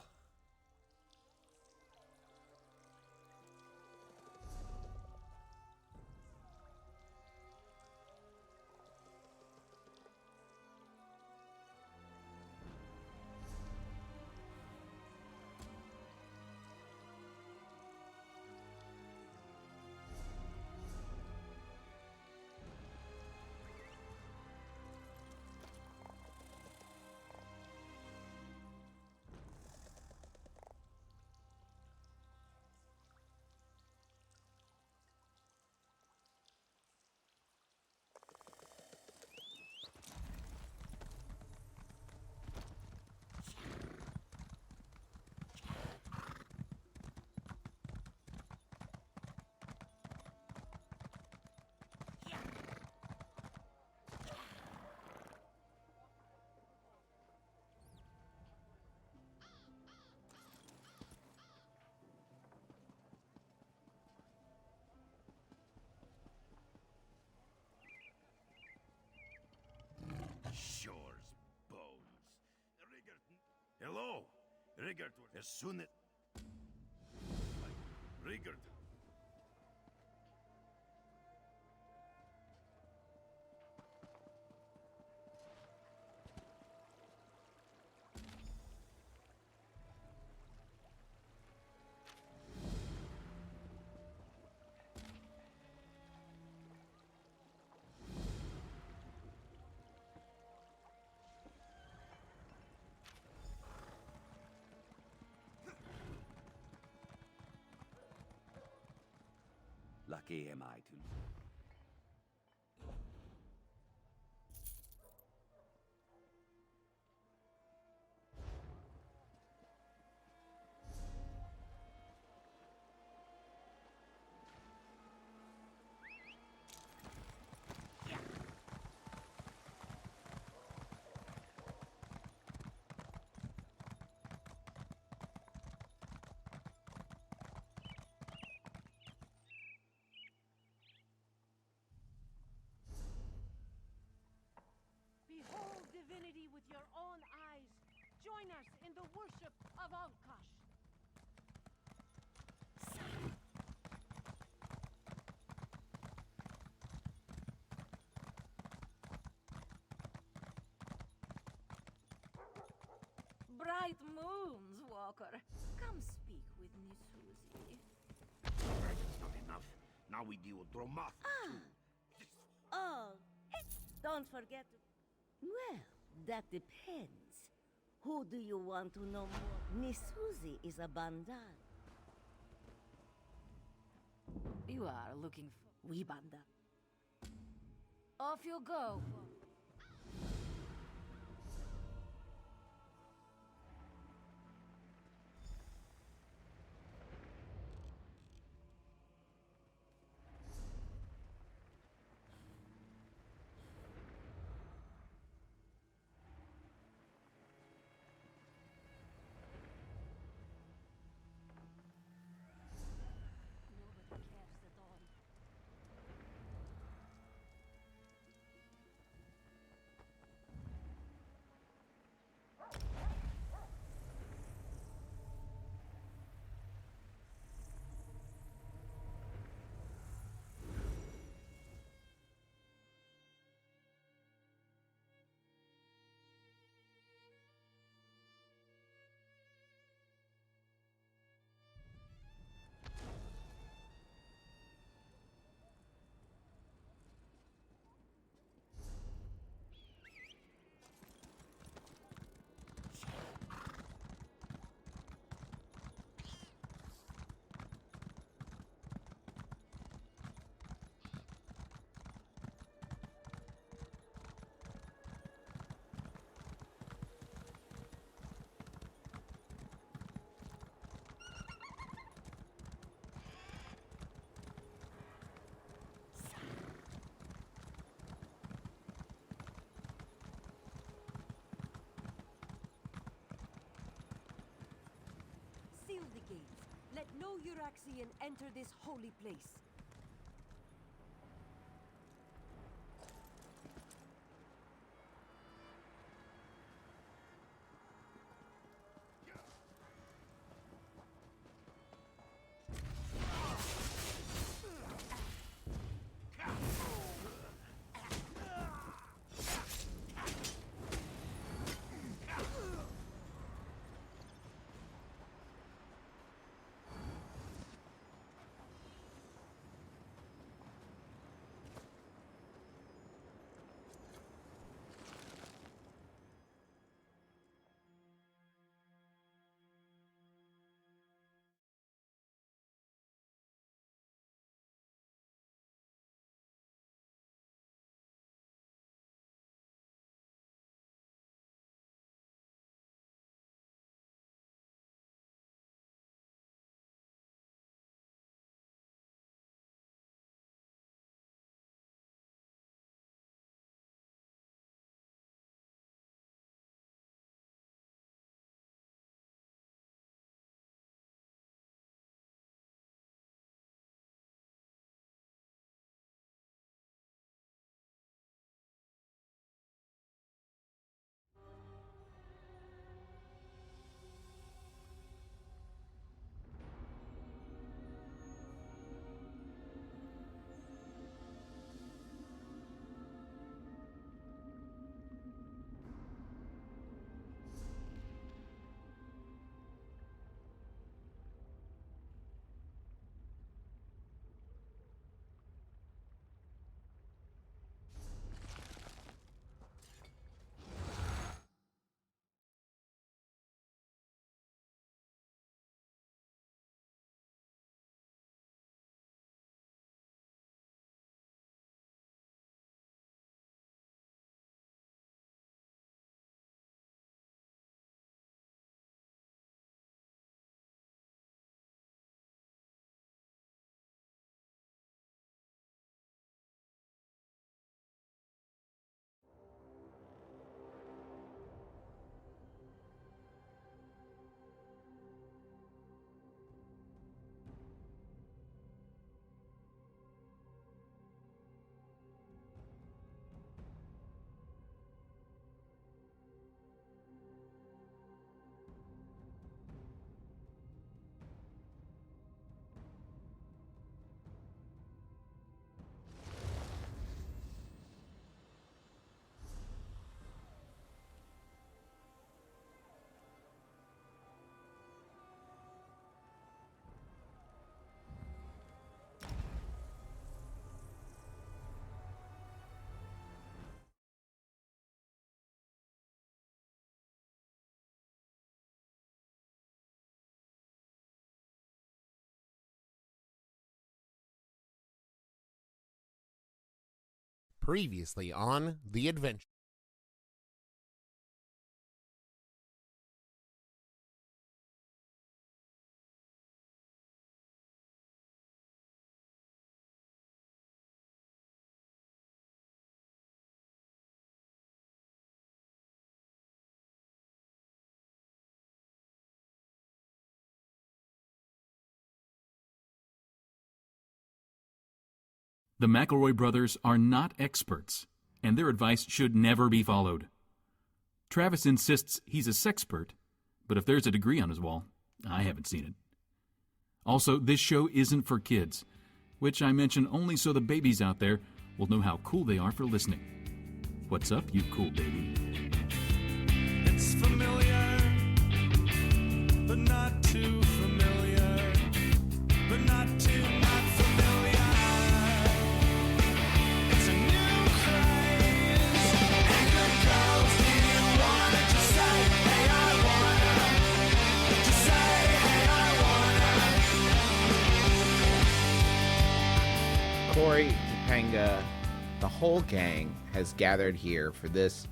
Shore's bones. Hello, Rigert. As soon as Rigert. Lucky am I to... Behold divinity with your own eyes. Join us in the worship of Alkash. Bright moons, Walker. Come speak with Nisuzi. That's not enough. Now we deal with Dromoth too. Oh, don't forget to... Well, that depends. Who do you want to know more? Nisuzi is a bandan. You are looking for... We bandan. Off you go. Nobody cares at all. Seal the gates. Let no Euraxian enter this holy place. Previously on The Adventure. The McElroy brothers are not experts, and their advice should never be followed. Travis insists he's a sexpert, but if there's a degree on his wall, I haven't seen it. Also, this show isn't for kids, which I mention only so the babies out there will know how cool they are for listening. What's up, you cool baby? It's familiar, but not too familiar, but not too not familiar. It's a new craze. Angry girls, do you wanna just say, hey, I wanna? Just say, hey, I wanna. Corey, Topanga, the whole gang has gathered here for this,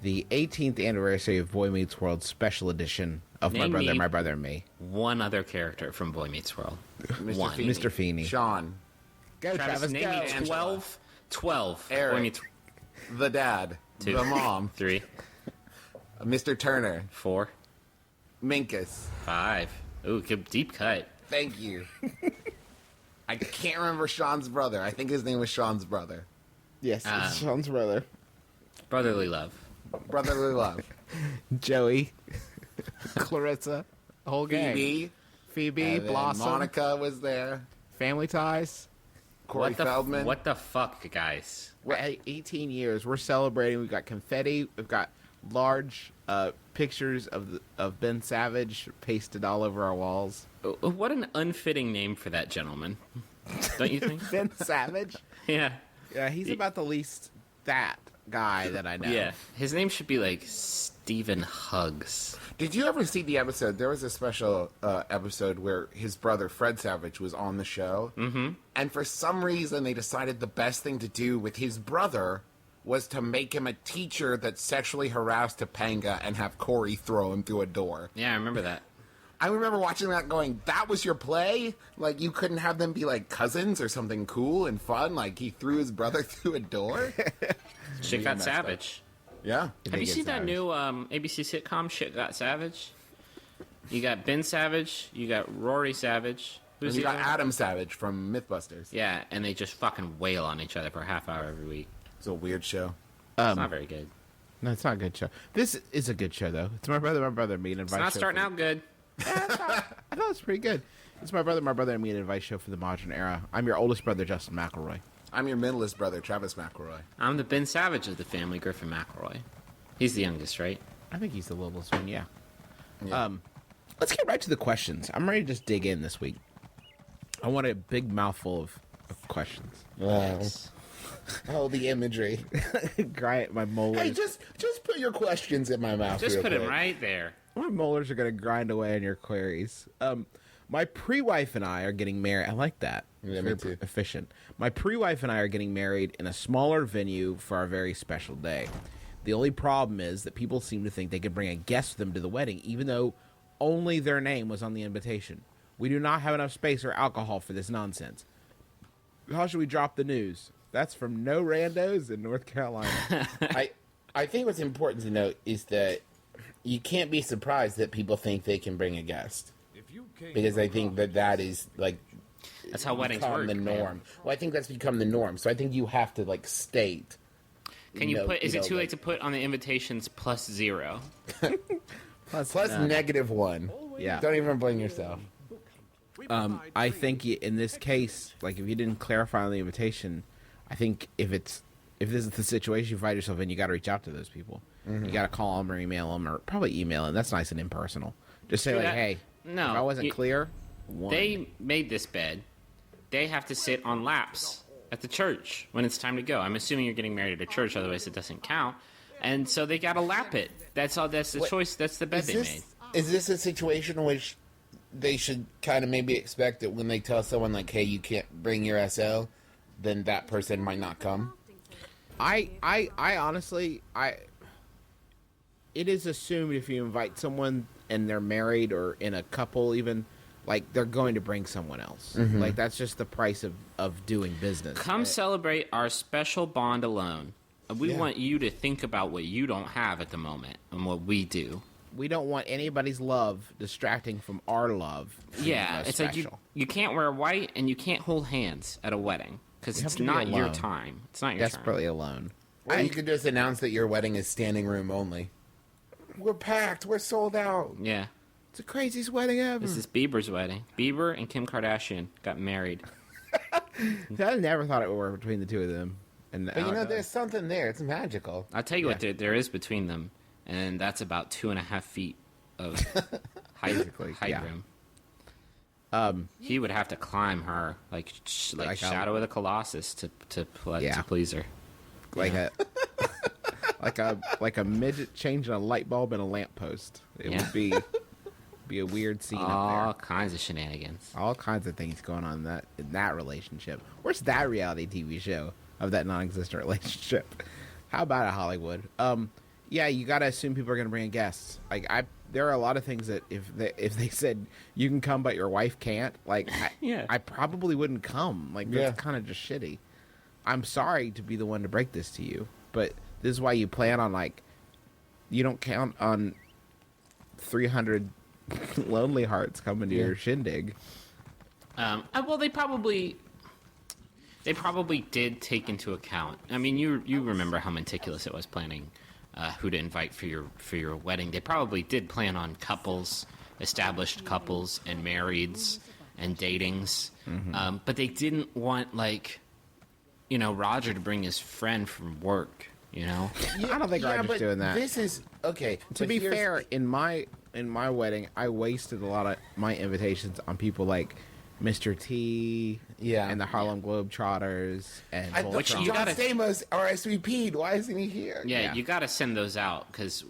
the 18th anniversary of Boy Meets World special edition of Name My Brother, and Me. One other character from Boy Meets World. One. Mr. Feeney. Sean. Go, Travis, name go. me 12. Eric. Boy Meets The dad. 2. The mom. 3. Mr. Turner. 4. Minkus. 5. Ooh, good deep cut. Thank you. I can't remember Sean's brother. I think his name was Sean's brother. Yes, it's Sean's brother. Brotherly love. Brotherly love. Joey. Clarissa. Whole gang. Phoebe. And then Blossom. Monica was there. Family Ties. Corey Feldman. What the fuck, guys? We're at 18 years. We're celebrating. We've got confetti. We've got large pictures of Ben Savage pasted all over our walls. What an unfitting name for that gentleman. Don't you think? Ben Savage? Yeah. Yeah, he's about the least that guy that I know. Yeah. His name should be like Stephen Huggs. Did you ever see the episode? There was a special episode where his brother Fred Savage was on the show. Mm-hmm. And for some reason, they decided the best thing to do with his brother was to make him a teacher that sexually harassed Topanga and have Corey throw him through a door. Yeah, I remember that. I remember watching that going, that was your play? Like, you couldn't have them be, like, cousins or something cool and fun? Like, he threw his brother through a door? Shit Got Savage. Yeah. Have you seen that new ABC sitcom, Shit Got Savage? You got Ben Savage, you got Rory Savage. And you got Adam Savage from Mythbusters. Yeah, and they just fucking wail on each other for a half hour every week. It's a weird show. It's not very good. No, it's not a good show. This is a good show, though. It's My Brother, Me, and Advice It's not show starting out good. I thought it was pretty good. It's My Brother, and Me, an advice show for the modern era. I'm your oldest brother, Justin McElroy. I'm your middleest brother, Travis McElroy. I'm the Ben Savage of the family, Griffin McElroy. He's the youngest, right? I think he's the littlest one, yeah. Let's get right to the questions. I'm ready to just dig in this week. I want a big mouthful of questions. Wow. Oh, the imagery. Grind my molars. Hey, just put your questions in my mouth. Just put quick. him right there. My molars are going to grind away on your queries. My pre-wife and I are getting married. I like that. Yeah, Very me too. efficient. My pre-wife and I are getting married in a smaller venue for our very special day. The only problem is that people seem to think they could bring a guest with them to the wedding, even though only their name was on the invitation. We do not have enough space or alcohol for this nonsense. How should we drop the news? That's from No Randos in North Carolina. I think what's important to note is that you can't be surprised that people think they can bring a guest. Because I think that is, like, that's how weddings become work, the norm. man. Well, I think that's become the norm. So I think you have to, like, state. Can you put, is it too late to put on the invitations +0? Plus -1. Yeah. Don't even blame yourself. I think in this case, like, if you didn't clarify on the invitation, I think if this is the situation you find yourself in, you got to reach out to those people. Mm-hmm. You got to call them or email them, or probably email them. That's nice and impersonal. Just say, True like, that. hey, No, if I wasn't clear, one. They made this bed. They have to sit on laps at the church when it's time to go. I'm assuming you're getting married at a church, otherwise it doesn't count. And so they got to lap it. That's all. That's the choice. That's the bed they made. Is this a situation in which they should kind of maybe expect that when they tell someone, like, hey, you can't bring your SL, then that person might not come? I honestly, it is assumed if you invite someone and they're married or in a couple even, like, they're going to bring someone else. Mhm. Like, that's just the price of doing business. Come celebrate our special bond alone. We Yeah. want you to think about what you don't have at the moment and what we do. We don't want anybody's love distracting from our love. Yeah, it's like special. you can't wear white and you can't hold hands at a wedding because You have it's to be not your alone. time. It's not your Desperately time. alone. Or you could just announce that your wedding is standing room only. We're packed. We're sold out. Yeah. It's the craziest wedding ever. This is Bieber's wedding. Bieber and Kim Kardashian got married. I never thought it would work between the two of them. And But you know, there's something there. It's magical. I'll tell you what there is between them, and that's about 2.5 feet of height yeah. room. He would have to climb her like Like Shadow of the Colossus to please her. Like a midget changing a light bulb in a lamppost. It would be a weird scene up there. All kinds of shenanigans. All kinds of things going on in that relationship. Where's that reality TV show of that non-existent relationship? How about it, Hollywood? Yeah, you gotta assume people are gonna bring in guests. Like there are a lot of things that if they said you can come but your wife can't, like I probably wouldn't come. Like that's kind of just shitty. I'm sorry to be the one to break this to you, but this is why you plan on, like, you don't count on 300 lonely hearts coming to your shindig. Well, they probably did take into account. I mean, you remember how meticulous it was planning who to invite for your wedding. They probably did plan on couples, established couples, and marrieds and datings. But they didn't want, like, Roger to bring his friend from work. I don't think Roger's doing that. This is okay. To be fair, in my wedding, I wasted a lot of my invitations on people like Mr. T, and the Harlem Globetrotters, and Which you John gotta- Stamos RSVP'd. Why isn't he here? Yeah, you got to send those out because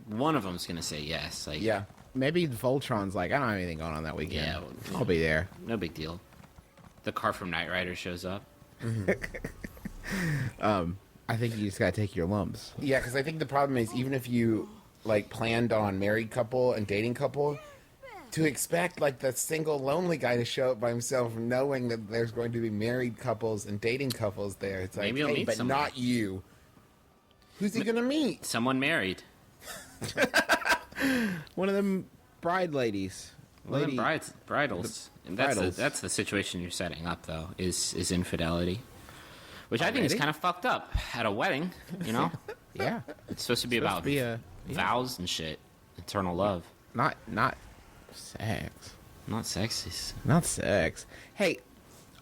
one of them's gonna say yes. Like, maybe Voltron's like, I don't have anything going on that weekend. I'll be there. No big deal. The car from Knight Rider shows up. I think you just gotta take your lumps. Yeah, because I think the problem is even if you like planned on married couple and dating couple, to expect like the single lonely guy to show up by himself, knowing that there's going to be married couples and dating couples there, it's like, Maybe he'll hey, meet but someone. not you. Who's he gonna meet? Someone married. One of them bride ladies. Well, then bridals. And bridals. That's the situation you're setting up, though, is infidelity. Which I think is Already? kind of fucked up at a wedding, Yeah. It's supposed to be about vows and shit. Eternal love. Not sex. Not sexy. Not sex. Hey,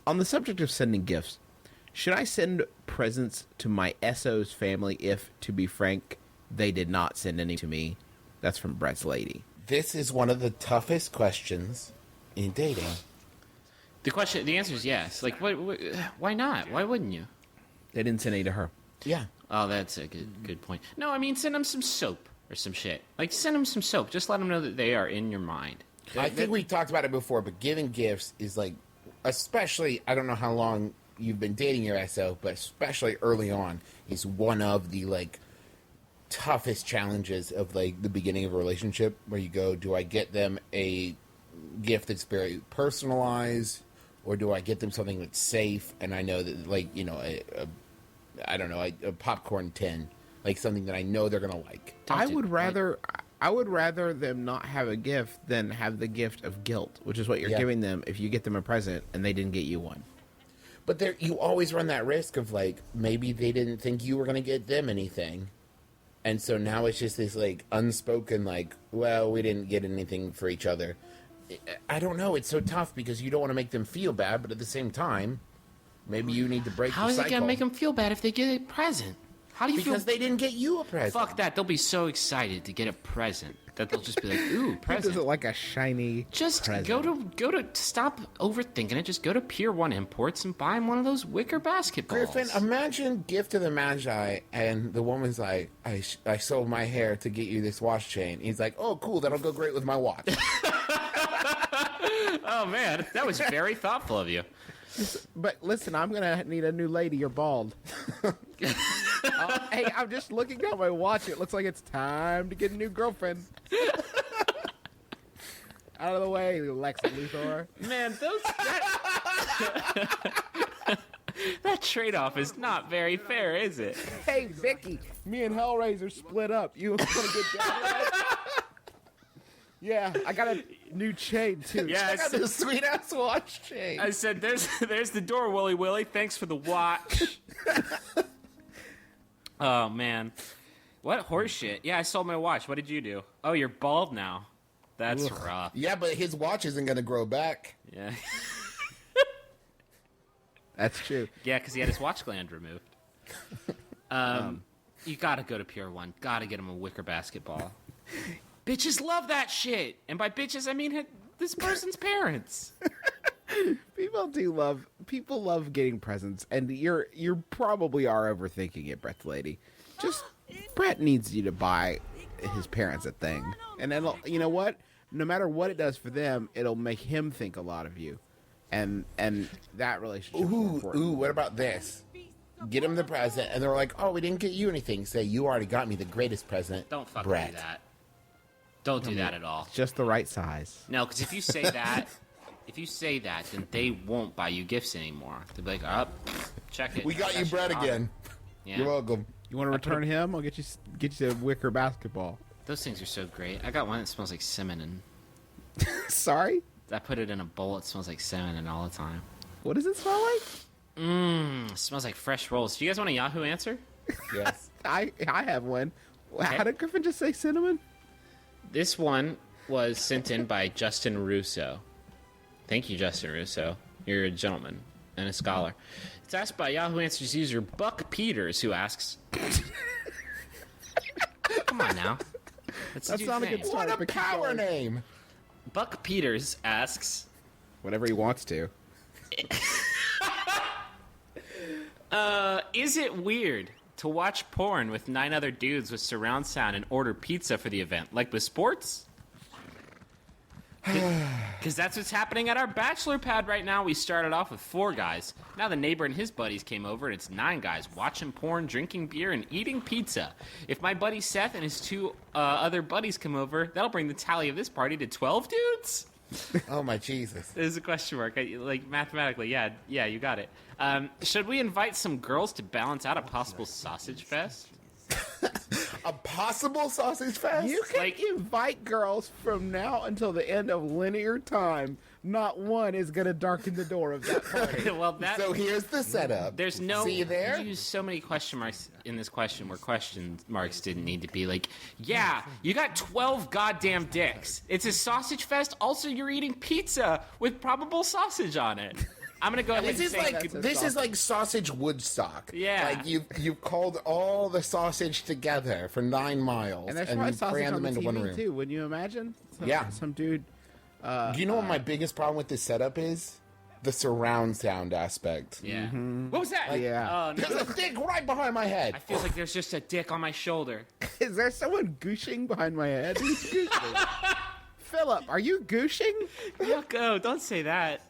on the subject of sending gifts, should I send presents to my ESO's family if, to be frank, they did not send any to me? That's from Brett's lady. This is one of the toughest questions in dating. The answer is yes. Like, why not? Why wouldn't you? They didn't send any to her. Yeah. Oh, that's a good point. No, I mean, send them some soap or some shit. Like, send them some soap. Just let them know that they are in your mind. I think we talked about it before, but giving gifts is like, especially, I don't know how long you've been dating your SO, but especially early on, is one of the like toughest challenges of like the beginning of a relationship, where you go, do I get them a gift that's very personalized, or do I get them something that's safe and I know that, like, a popcorn tin, like something that I know they're gonna like. I would rather them not have a gift than have the gift of guilt, which is what you're giving them if you get them a present and they didn't get you one. But you always run that risk of, like, maybe they didn't think you were gonna get them anything, and so now it's just this like unspoken, like, well, we didn't get anything for each other. I don't know. It's so tough because you don't want to make them feel bad, but at the same time, maybe you need to break How the is cycle. it going to make them feel bad if they get a present? How do you feel? Because they didn't get you a present. Fuck that. They'll be so excited to get a present that they'll just be like, ooh, present. Does it like a shiny Just present? go to stop overthinking it. Just go to Pier 1 Imports and buy him one of those wicker basketballs. Griffin, imagine gift to the Magi, and the woman's like, I sold my hair to get you this watch chain. He's like, oh, cool, that'll go great with my watch. Oh, man, that was very thoughtful of you. But listen, I'm gonna need a new lady. You're bald. Hey, I'm just looking at my watch. It looks like it's time to get a new girlfriend. Out of the way, Lex Luthor. Man, that trade-off is not very fair, is it? Hey, Vicky, me and Hellraiser split up. You want to get down? Yeah, I got a new chain too. Yeah, I got this sweet ass watch chain. I said, "There's the door, Willy Willy. Thanks for the watch." Oh man, what horseshit? Yeah, I sold my watch. What did you do? Oh, you're bald now. That's rough. Yeah, but his watch isn't gonna grow back. Yeah. That's true. Yeah, because he had his watch gland removed. You gotta go to Pure One. Gotta get him a wicker basketball. Bitches love that shit, and by bitches I mean this person's parents. People love getting presents, and you probably are overthinking it, Brett Lady. Just Brett needs you to buy his parents a thing, and then you know what? No matter what it does for them, it'll make him think a lot of you, and that relationship. Ooh, what about this? Get him the present, and they're like, "Oh, we didn't get you anything." Say, "You already got me the greatest present." Don't fucking Brett. do that. Don't do that at all. It's just the right size. No, because if you say that, then they won't buy you gifts anymore. They'll be like, "Oh, check it. We got you bread again." Yeah. You're welcome. You want to return him? I'll get you a wicker basketball. Those things are so great. I got one that smells like cinnamon. Sorry? I put it in a bowl. It smells like cinnamon all the time. What does it smell like? It smells like fresh rolls. Do you guys want a Yahoo answer? Yes. I have one. Okay. How did Griffin just say cinnamon? This one was sent in by Justin Russo. Thank you, Justin Russo. You're a gentleman and a scholar. It's asked by Yahoo Answers user Buck Peters, who asks... Come on now. That's not a good start. What a power name! Buck Peters asks... Whatever he wants to. Is it weird to watch porn with 9 other dudes with surround sound and order pizza for the event, like with sports? Because that's what's happening at our bachelor pad right now. We started off with 4 guys. Now the neighbor and his buddies came over, and it's 9 guys watching porn, drinking beer, and eating pizza. If my buddy Seth and his 2 other buddies come over, that'll bring the tally of this party to 12 dudes? Oh my Jesus. There's a question mark. Like, mathematically, yeah, you got it. Should we invite some girls to balance out a possible sausage fest? A possible sausage fest? You can invite girls from now until the end of linear time. Not one is going to darken the door of that party. Well, so here's the setup. There's no... See you there? You use so many question marks in this question where question marks didn't need to be like, yeah, you got 12 goddamn dicks. It's a sausage fest. Also, you're eating pizza with probable sausage on it. I'm gonna go ahead and say this is like sausage Woodstock. Yeah, like you've called all the sausage together for 9 miles, and there's you probably sausage crammed on them the into one TV room. too. Wouldn't you imagine? Some dude. Do you know what my biggest problem with this setup is? The surround sound aspect. Yeah. What was that? Yeah. Oh, no. There's a dick right behind my head. I feel like there's just a dick on my shoulder. Is there someone gooshing behind my head? Who's gooshing? Philip, are you gooshing? Yucko, don't say that.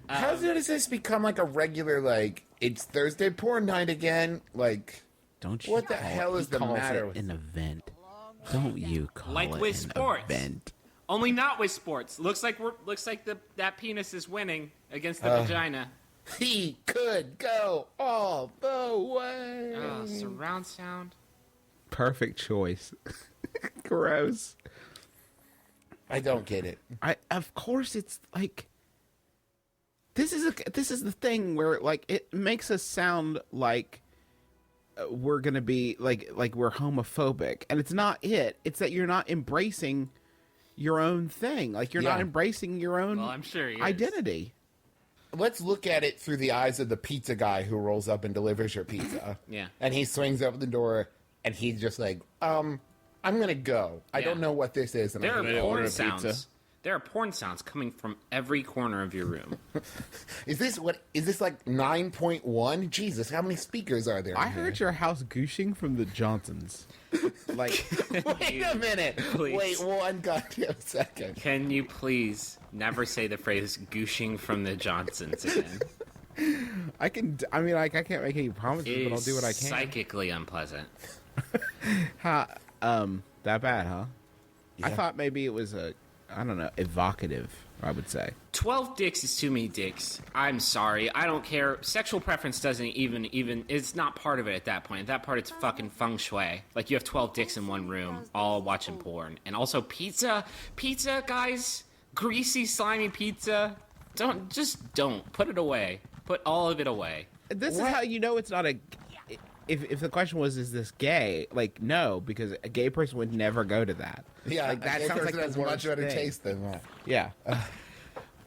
How does this become like a regular, like, it's Thursday porn night again? Like, don't you what the hell is the matter with an event? Don't you call like it with an sports. event? Only not with sports. Looks like that penis is winning against the vagina. He could go all the way. Surround sound. Perfect choice. Gross. I don't get it. Of course it's like this is the thing where like it makes us sound like we're gonna be like we're homophobic, and it's not it. It's that you're not embracing your own thing. Like you're not embracing your own I'm sure he is. identity. Let's look at it through the eyes of the pizza guy who rolls up and delivers your pizza. Yeah. And he swings open the door, and he's just like, I'm gonna go. I don't know what this is. And There I'm are gonna porn order sounds. There are porn sounds coming from every corner of your room. Is this like 9.1? Jesus, how many speakers are there? I heard your house gooshing from the Johnsons. Like, wait a minute. Please. Wait one goddamn second. Can you please never say the phrase "gooshing from the Johnsons" again? I can't make any promises, but I'll do what I can. Psychically unpleasant. That bad, huh? Yeah. I thought maybe it was evocative, I would say. 12 dicks is too many dicks. I'm sorry. I don't care. Sexual preference doesn't even it's not part of it at that point. At that part, it's fucking feng shui. Like, you have 12 dicks in one room, all watching porn. And also pizza. Pizza, guys. Greasy, slimy pizza. Don't put it away. Put all of it away. This is how you know it's not a... If the question was, is this gay? Like, no, because a gay person would never go to that. Yeah, like, that a gay sounds person like has the much worst better thing. taste than that. Yeah.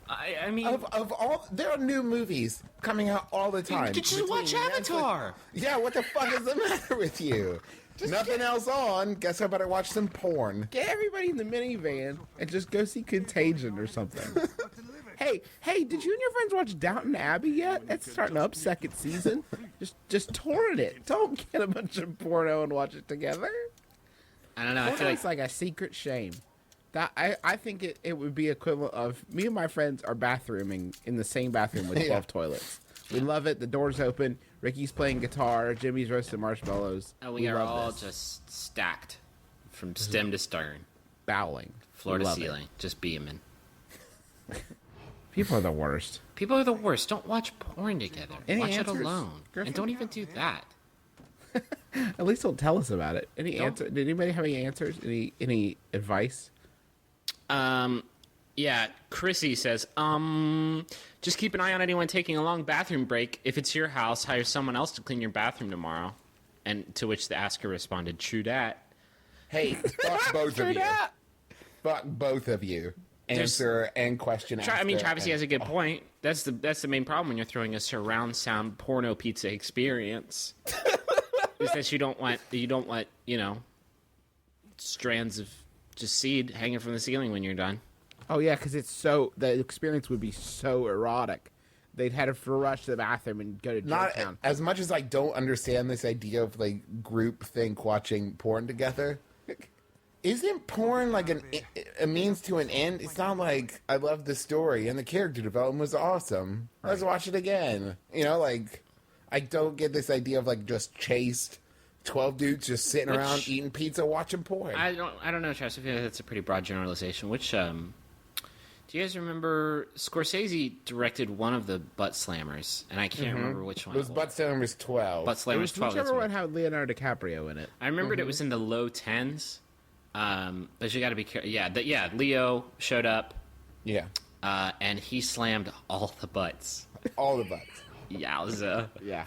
I mean... Of all... There are new movies coming out all the time. You just watch Avatar! Yeah, what the fuck is the matter with you? Nothing else on. Guess I better watch some porn. Get everybody in the minivan and just go see Contagion or something. Hey, did you and your friends watch Downton Abbey yet? It's starting up second season. Just torrent it. Don't get a bunch of porno and watch it together. I don't know. I feel It's like a secret shame. That I think it would be equivalent of me and my friends are bathrooming in the same bathroom with 12 toilets. We love it. The door's open. Ricky's playing guitar. Jimmy's roasting marshmallows. And we are love all this. just stacked from stem to stern. Bowling. Floor to Love ceiling. Just beaming. People are the worst. People are the worst. Don't watch porn together. Any watch answers, it alone. Griffin? And don't even do that. At least don't tell us about it. Any Don't. answer? Did anybody have any answers? Any advice? Yeah, Chrissy says, just keep an eye on anyone taking a long bathroom break. If it's your house, hire someone else to clean your bathroom tomorrow. And to which the asker responded, true dat. Hey, fuck both of you. Fuck both of you. Answer and question. Travis has a good point. That's the main problem when you're throwing a surround sound porno pizza experience. Is that you don't want strands of just seed hanging from the ceiling when you're done. Oh yeah, because the experience would be so erotic. They'd have to rush to the bathroom and go to Georgetown. As much as I don't understand this idea of like group think watching porn together. Isn't porn like a means to an end? It's not like I love the story and the character development was awesome. Let's watch it again. I don't get this idea of like just chaste 12 dudes just sitting around eating pizza watching porn. I don't know, Travis. I feel like that's a pretty broad generalization. Do you guys remember Scorsese directed one of the Butt Slammers, and I can't remember which one. It was Butt Slammers 12. Butt Slammers 12. Whichever one had Leonardo DiCaprio in it. I remembered it was in the low 10s. But you got to be careful. Yeah, Leo showed up. Yeah. And he slammed all the butts. All the butts. Yowza. Yeah.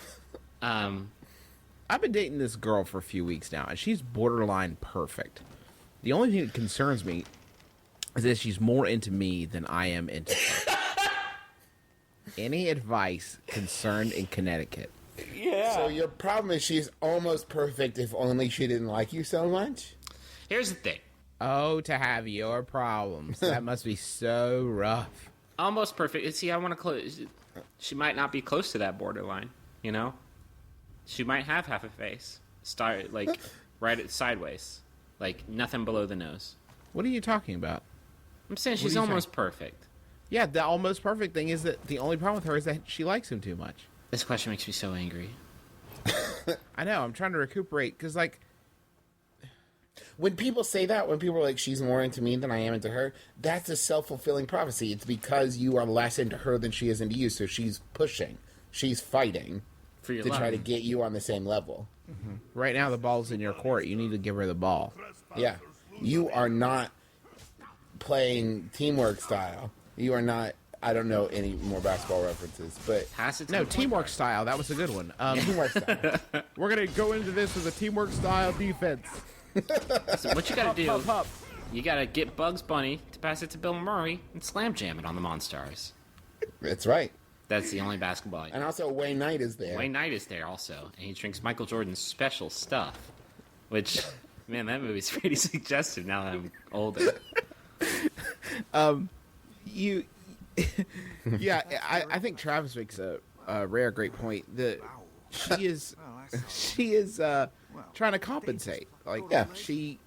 I've been dating this girl for a few weeks now, and she's borderline perfect. The only thing that concerns me is that she's more into me than I am into her. Any advice concerned in Connecticut? Yeah. So your problem is she's almost perfect if only she didn't like you so much? Here's the thing. Oh, to have your problems. That must be so rough. Almost perfect. See, I want to close. She might not be close to that borderline, you know? She might have half a face. Right sideways. Like, nothing below the nose. What are you talking about? I'm saying she's almost perfect. Yeah, the almost perfect thing is that the only problem with her is that she likes him too much. This question makes me so angry. I know, I'm trying to recuperate, because, like... When people say that, when people are like, she's more into me than I am into her, that's a self-fulfilling prophecy. It's because you are less into her than she is into you, so she's pushing. She's fighting to try to get you on the same level. Mm-hmm. Right now, the ball's in your court. You need to give her the ball. Yeah. You are not playing teamwork style. You are not... I don't know any more basketball references, but... No, teamwork style. That was a good one. Teamwork style. We're going to go into this with a teamwork style defense. So what you gotta do, you gotta get Bugs Bunny to pass it to Bill Murray and slam jam it on the Monstars. That's right. That's the only basketball. And also Wayne Knight is there. Wayne Knight is there also, and he drinks Michael Jordan's special stuff, which, man, that movie's pretty suggestive now that I'm older. You, yeah, I think Travis makes a rare great point. She is trying to compensate. Like, Yeah. she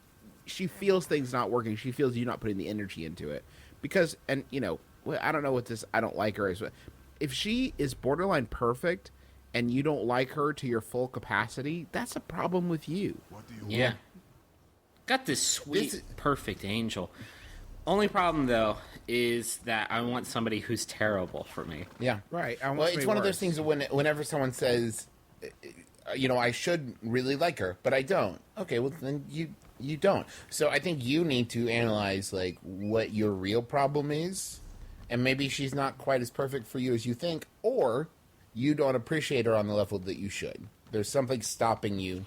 feels things not working. She feels you not putting the energy into it because, and you know, I don't know what this I don't like her is. If she is borderline perfect and you don't like her to your full capacity, that's a problem with you. Yeah. Got this sweet, perfect angel. Only problem, though, is that I want somebody who's terrible for me. Yeah. Right. Well, it's one of those things whenever someone says, you know, I should really like her, but I don't. Okay, well, then you don't. So I think you need to analyze, like, what your real problem is, and maybe she's not quite as perfect for you as you think, or you don't appreciate her on the level that you should. There's something stopping you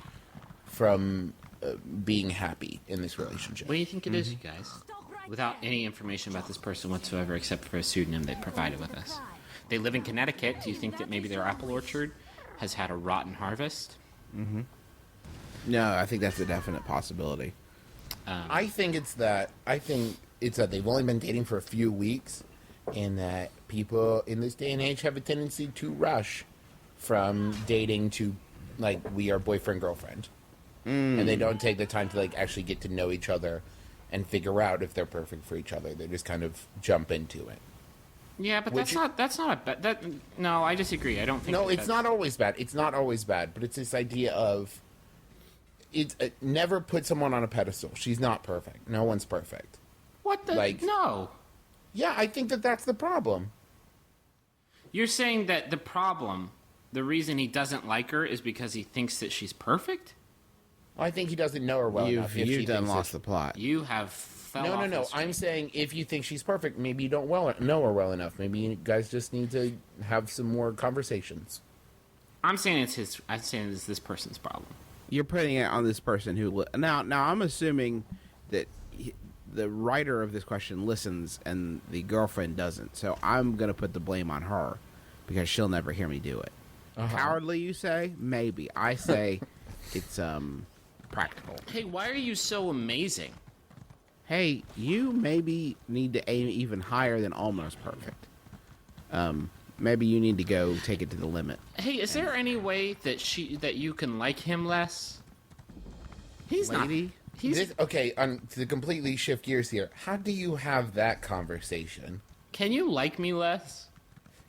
from being happy in this relationship. What do you think it is, you guys? Without any information about this person whatsoever except for a pseudonym they provided with us. They live in Connecticut. Do you think that maybe their apple orchard has had a rotten harvest? Mm-hmm. No, I think that's a definite possibility. I think it's that they've only been dating for a few weeks, and that people in this day and age have a tendency to rush from dating to, like, we are boyfriend girlfriend, and they don't take the time to, like, actually get to know each other and figure out if they're perfect for each other. They just kind of jump into it. Yeah, but that's not a bad. No, I disagree. I don't think. No, it's not always bad. It's not always bad, but it's this idea of never put someone on a pedestal. She's not perfect. No one's perfect. What the? Like, no. Yeah, I think that's the problem. You're saying that the reason he doesn't like her is because he thinks that she's perfect? I think he doesn't know her well enough. You've done lost the plot. You have No. I'm saying if you think she's perfect, maybe you don't know her well enough. Maybe you guys just need to have some more conversations. I'm saying it's this person's problem. You're putting it on this person who now I'm assuming that the writer of this question listens and the girlfriend doesn't. So I'm gonna put the blame on her because she'll never hear me do it. Cowardly, you say? Maybe. I say it's practical. Hey, why are you so amazing? Hey, you maybe need to aim even higher than almost perfect. Maybe you need to go take it to the limit. Hey, is there any way that you can like him less? He's Lady? not. He's okay. To completely shift gears here, how do you have that conversation? Can you like me less?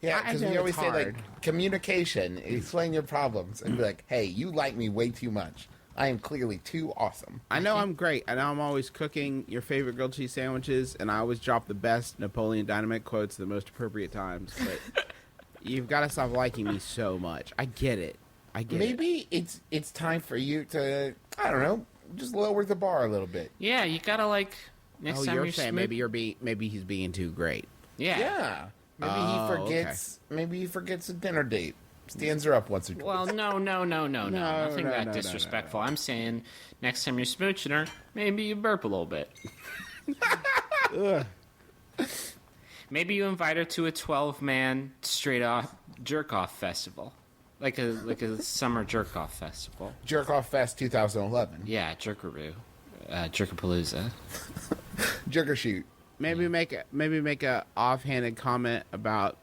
Yeah, because we always say, like, hard. communication. Explain your problems and be like, hey, you like me way too much. I am clearly too awesome. I know I'm great. I know I'm always cooking your favorite grilled cheese sandwiches, and I always drop the best Napoleon Dynamite quotes at the most appropriate times. But you've got to stop liking me so much. I get it. Maybe it's time for you to, I don't know, just lower the bar a little bit. Yeah, you gotta like next time you're saying maybe he's being too great. Yeah. Yeah. Maybe he forgets. Okay. Maybe he forgets a dinner date. Stands her up once or twice. Well, no. Nothing that no, disrespectful. I'm saying next time you're smooching her, maybe you burp a little bit. Maybe you invite her to a 12-man straight-off jerk-off festival. Like a summer jerk-off festival. Jerk-off Fest 2011. Yeah, Jerkaroo. Jerkapalooza. Jerker shoot. Maybe make a offhanded comment about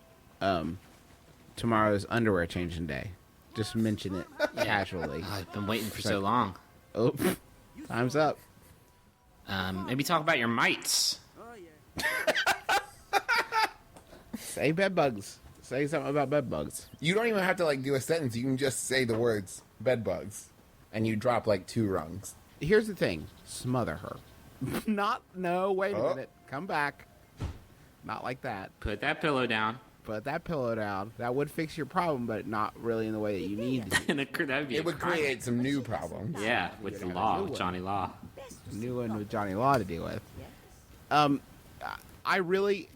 tomorrow's underwear changing day. Just mention it casually. I've been waiting for so long. Oh, time's up. Maybe talk about your mites. Say bed bugs. Say something about bed bugs. You don't even have to, like, do a sentence. You can just say the words bed bugs, and you drop, like, 2 rungs. Here's the thing. Smother her. Wait a minute. Come back. Not like that. Put that pillow down. Put that pillow down. That would fix your problem, but not really in the way that you need to. It would create some new problems. Yeah, with the law, with Johnny Law. New one with Johnny Law to deal with. I really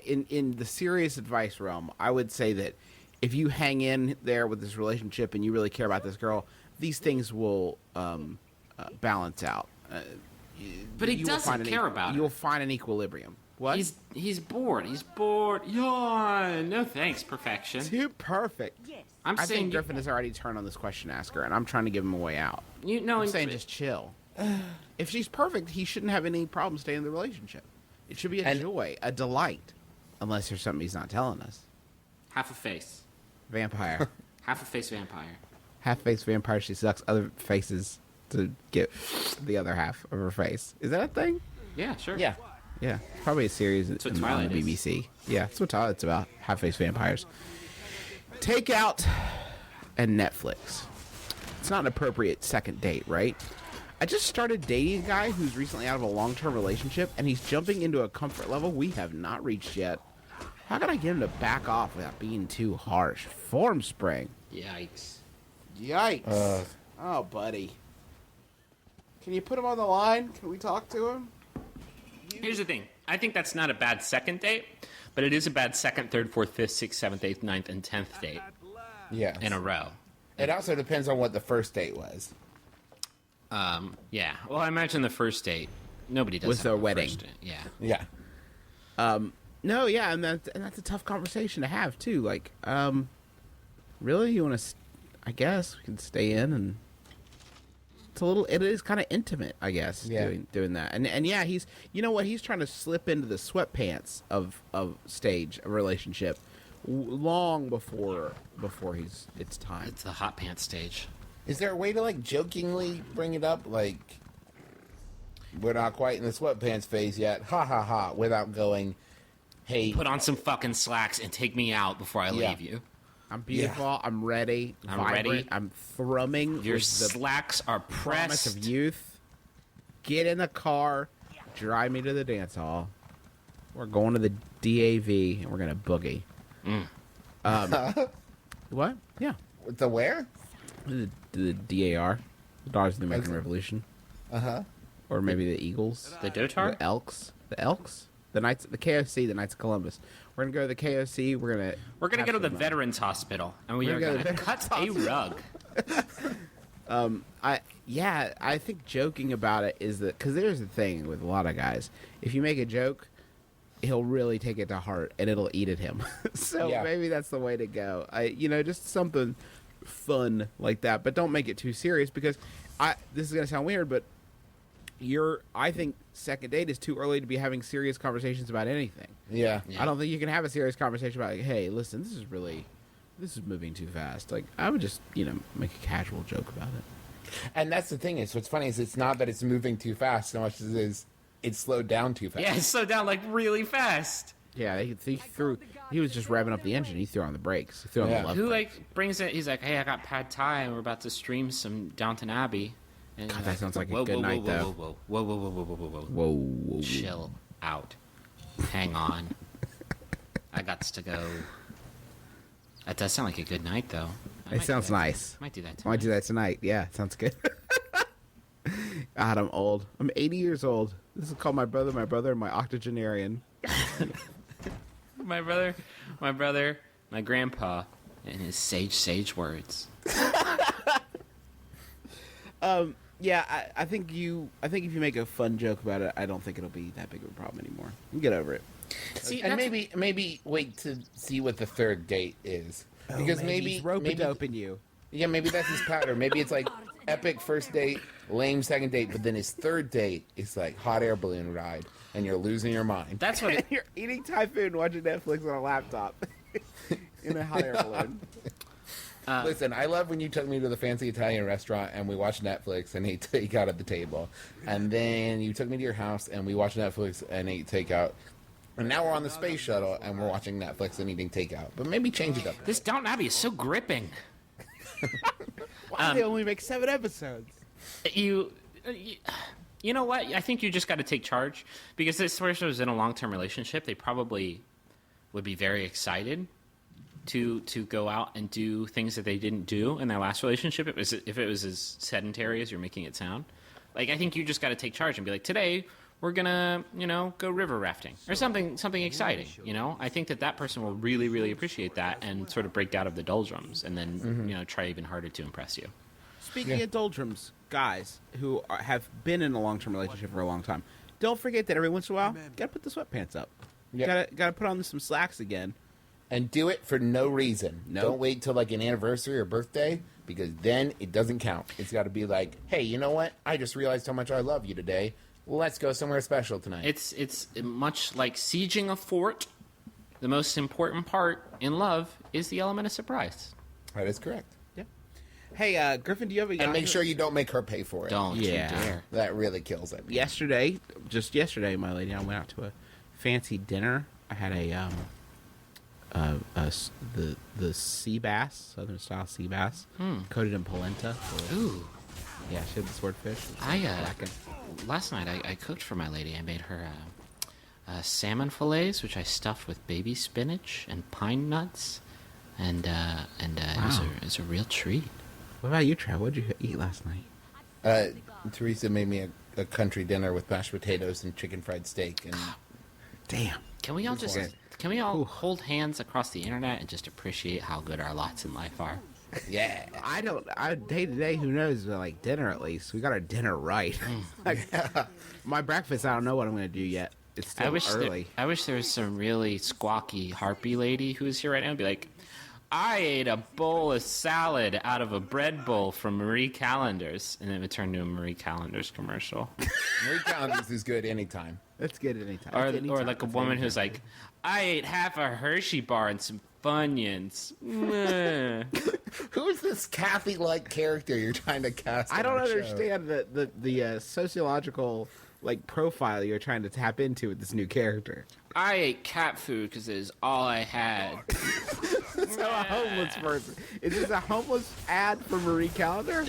in the serious advice realm, I would say that if you hang in there with this relationship and you really care about this girl, these things will balance out. But he doesn't care about her. You'll find an equilibrium. What? He's bored. He's bored. Yawn. No thanks, perfection. Too perfect. Yes. I think Griffin has already turned on this question asker, and I'm trying to give him a way out. I'm saying just chill. if she's perfect, he shouldn't have any problem staying in the relationship. It should be a joy, a delight, unless there's something he's not telling us. Half a face. Vampire. Half a face vampire. Half-face vampire, she sucks other faces to get the other half of her face. Is that a thing? Yeah, sure. Yeah. Yeah, probably a series That's what on Twilight the is. BBC. Yeah, that's what Twilight's about. Half-face vampires. Takeout and Netflix. It's not an appropriate second date, right? I just started dating a guy who's recently out of a long-term relationship, and he's jumping into a comfort level we have not reached yet. How can I get him to back off without being too harsh? Form spring. Yikes. Yikes. Oh, buddy. Can you put him on the line? Can we talk to him? Here's the thing. I think that's not a bad second date, but it is a bad second, third, fourth, fifth, sixth, seventh, eighth, ninth, and 10th date. Yeah. In a row. It also depends on what the first date was. Yeah. Well, I imagine the first date, nobody does With have their a wedding. first date. Yeah. Yeah. No, yeah, and that's a tough conversation to have too. Like, really, you want to? I guess we can stay in, and it is kind of intimate, I guess. Yeah. Doing that, and yeah, he's, you know what, he's trying to slip into the sweatpants of stage a relationship, long before it's time. It's the hot pants stage. Is there a way to like jokingly bring it up, like we're not quite in the sweatpants phase yet, ha ha ha, without going, hey, Put on some fucking slacks and take me out before I leave you. I'm beautiful. I'm ready. I'm vibrant, ready. I'm thrumming. Your with the slacks are promise pressed. of youth. Get in the car. Drive me to the dance hall. We're going to the DAV and we're gonna boogie. What? Yeah. The where? The DAR, the Daughters of the American Revolution. Or maybe the Eagles. The Dotar? The Elks. The Elks. The Knights. The KOC. The Knights of Columbus. We're gonna go to the KOC. We're gonna go to the some, Veterans Hospital, and we We're are gonna going go to to the cut a rug. I think joking about it is that, because there's the thing with a lot of guys, if you make a joke, he'll really take it to heart and it'll eat at him. So Yeah. maybe that's the way to go. Just something fun like that, but don't make it too serious, because this is gonna sound weird, but I think second date is too early to be having serious conversations about anything. Yeah. I don't think you can have a serious conversation about, like, hey, listen, this is moving too fast. Like, I would just, make a casual joke about it. And that's the thing is, what's funny is it's not that it's moving too fast so much as it is it's slowed down too fast. Yeah, it slowed down like really fast. Yeah, he was just revving up the engine. He threw on the brakes. He threw on the left Who brake. brings it? He's like, hey, I got pad thai and we're about to stream some Downton Abbey. And God, you're that sounds like a whoa, good whoa, night, whoa, though. Whoa, whoa, whoa, whoa, whoa, whoa, whoa, Whoa, whoa, whoa. Chill out. Hang on. I got to go. That does sound like a good night, though. It sounds nice. Might do that I might do that tonight. Yeah, sounds good. God, I'm old. I'm 80 years old. This is called my brother, my octogenarian. my brother, my grandpa, and his sage words. Yeah, I think if you make a fun joke about it, I don't think it'll be that big of a problem anymore. You can get over it. See, and maybe wait to see what the third date is, because maybe he's rope-a-doping you. Yeah, maybe that's his pattern. Maybe it's like epic first date, lame second date, but then his third date is like hot air balloon ride, and you're losing your mind. That's what you're eating Thai food and watching Netflix on a laptop in a hot air balloon. Listen, I love when you took me to the fancy Italian restaurant and we watched Netflix and ate takeout at the table. And then you took me to your house and we watched Netflix and ate takeout. And now we're on the space shuttle and we're watching Netflix and eating takeout. But maybe change it up. This Downton Abbey is so gripping. Why do they only make 7 episodes? You know what? I think you just got to take charge, because this person was in a long-term relationship. They probably would be very excited to go out and do things that they didn't do in their last relationship. If it was as sedentary as you're making it sound. Like, I think you just got to take charge and be like, today we're gonna, go river rafting or something exciting. I think that person will really, really appreciate that and sort of break out of the doldrums and then, try even harder to impress you. Speaking of doldrums, guys who have been in a long-term relationship for a long time, don't forget that every once in a while, gotta put the sweatpants up. Yeah. Gotta put on some slacks again. And do it for no reason. Nope. Don't wait till like an anniversary or birthday. because then it doesn't count. It's got to be like, hey, you know what? I just realized how much I love you today. Let's go somewhere special tonight. It's much like sieging a fort. The most important part in love is the element of surprise. That is correct. Yeah. Hey, Griffin, do you have a... And make sure you don't make her pay for it. Don't you dare. That really kills it. Just yesterday, my lady, I went out to a fancy dinner. I had the sea bass, southern style sea bass, coated in polenta. Ooh. Yeah, she had the swordfish. Last night I cooked for my lady. I made her salmon fillets, which I stuffed with baby spinach and pine nuts, and it was a real treat. What about you, Trev? What did you eat last night? Teresa made me a country dinner with mashed potatoes and chicken fried steak. And damn, can we all hold hands across the internet and just appreciate how good our lots in life are? Yeah, day to day, who knows? But like dinner, at least we got our dinner right. My breakfast, I don't know what I'm gonna do yet. It's still early. I wish there was some really squawky harpy lady who's here right now and be like, I ate a bowl of salad out of a bread bowl from Marie Callender's, and then it would turn to a Marie Callender's commercial. Marie Callender's is good anytime. That's good anytime. Or like a woman who's like, I ate half a Hershey bar and some Funyuns. Who's this Kathy-like character you're trying to cast? I don't understand the sociological profile you're trying to tap into with this new character. I ate cat food because it is all I had. So a homeless person. Is this a homeless ad for Marie Callender?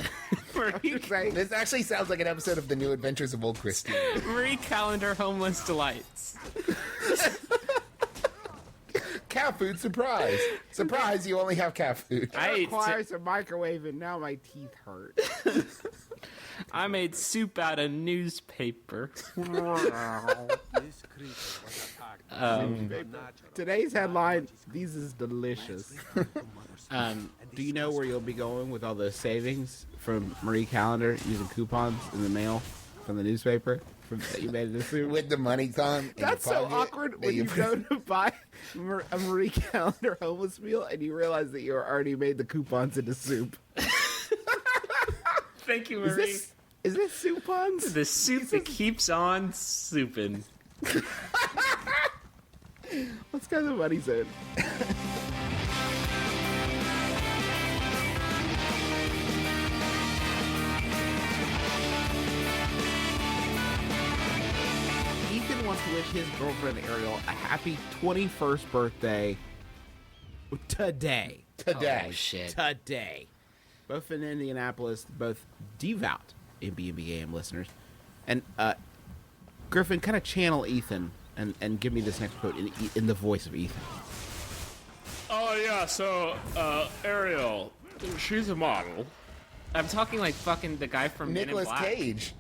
This actually sounds like an episode of The New Adventures of Old Christine. Marie Callender Homeless Delights. Cat food surprise. Surprise, you only have cat food. It requires a microwave and now my teeth hurt. I made soup out of newspaper. Today's headline, these is delicious. Do you know where you'll be going with all those savings from Marie Callender using coupons in the mail from the newspaper that you made in the soup? With the money, Tom. That's so awkward when you go to buy a Marie Callender homeless meal and you realize that you already made the coupons into soup. Thank you, Marie. Is this soup puns? The soup that keeps on souping. Let's go to the money zone. Ethan wants to wish his girlfriend Ariel a happy 21st birthday today. Today. Oh, shit. Today. Both in Indianapolis, both devout MBM listeners. And Griffin, kind of channel Ethan and give me this next quote in the voice of Ethan. Oh, yeah, so, Ariel, she's a model. I'm talking like fucking the guy from Men in Nicolas Black. Cage.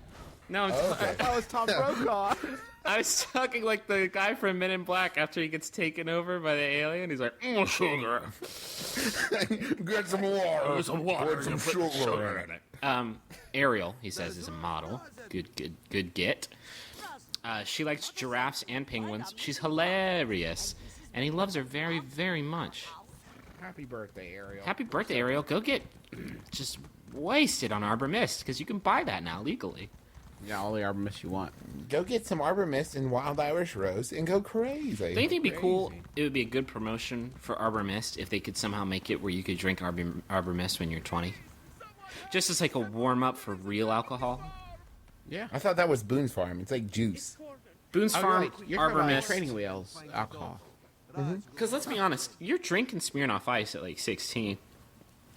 No, That was Tom Brokaw. I was talking like the guy from Men in Black after he gets taken over by the alien. He's like, sugar. Get some water. Some water. Put some sugar in it. Ariel, he says, is a model. Good get. She likes giraffes and penguins. She's hilarious. And he loves her very, very much. Happy birthday, Ariel. Happy birthday, Ariel. Go get just wasted on Arbor Mist, because you can buy that now legally. Yeah, all the Arbor Mist you want. Go get some Arbor Mist and Wild Irish Rose and go crazy. Don't you think it'd be cool? It would be a good promotion for Arbor Mist if they could somehow make it where you could drink Arbor Mist when you're 20. Just as like a warm-up for real alcohol. Yeah. I thought that was Boone's Farm. It's like juice. Boone's Farm, you're Arbor talking about Mist. training wheels alcohol. Because let's be honest, you're drinking Smirnoff Ice at like 16.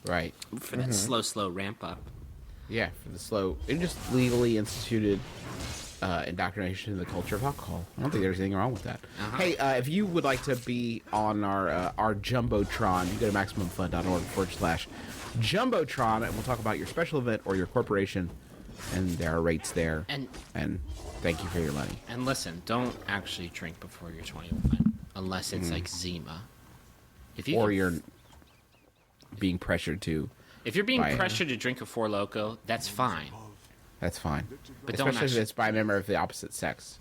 Right. For that slow ramp up. Yeah, for the slow and just legally instituted indoctrination in the culture of alcohol. I don't think there's anything wrong with that. Hey, if you would like to be on our Jumbotron, you go to MaximumFun.org/Jumbotron, and we'll talk about your special event or your corporation, and there are rates there. And thank you for your money. And listen, don't actually drink before you're 21, unless it's like Zima. You're being pressured to. If you're being pressured to drink a Four Loko, that's fine. That's fine. But especially don't actually... if it's by a member of the opposite sex.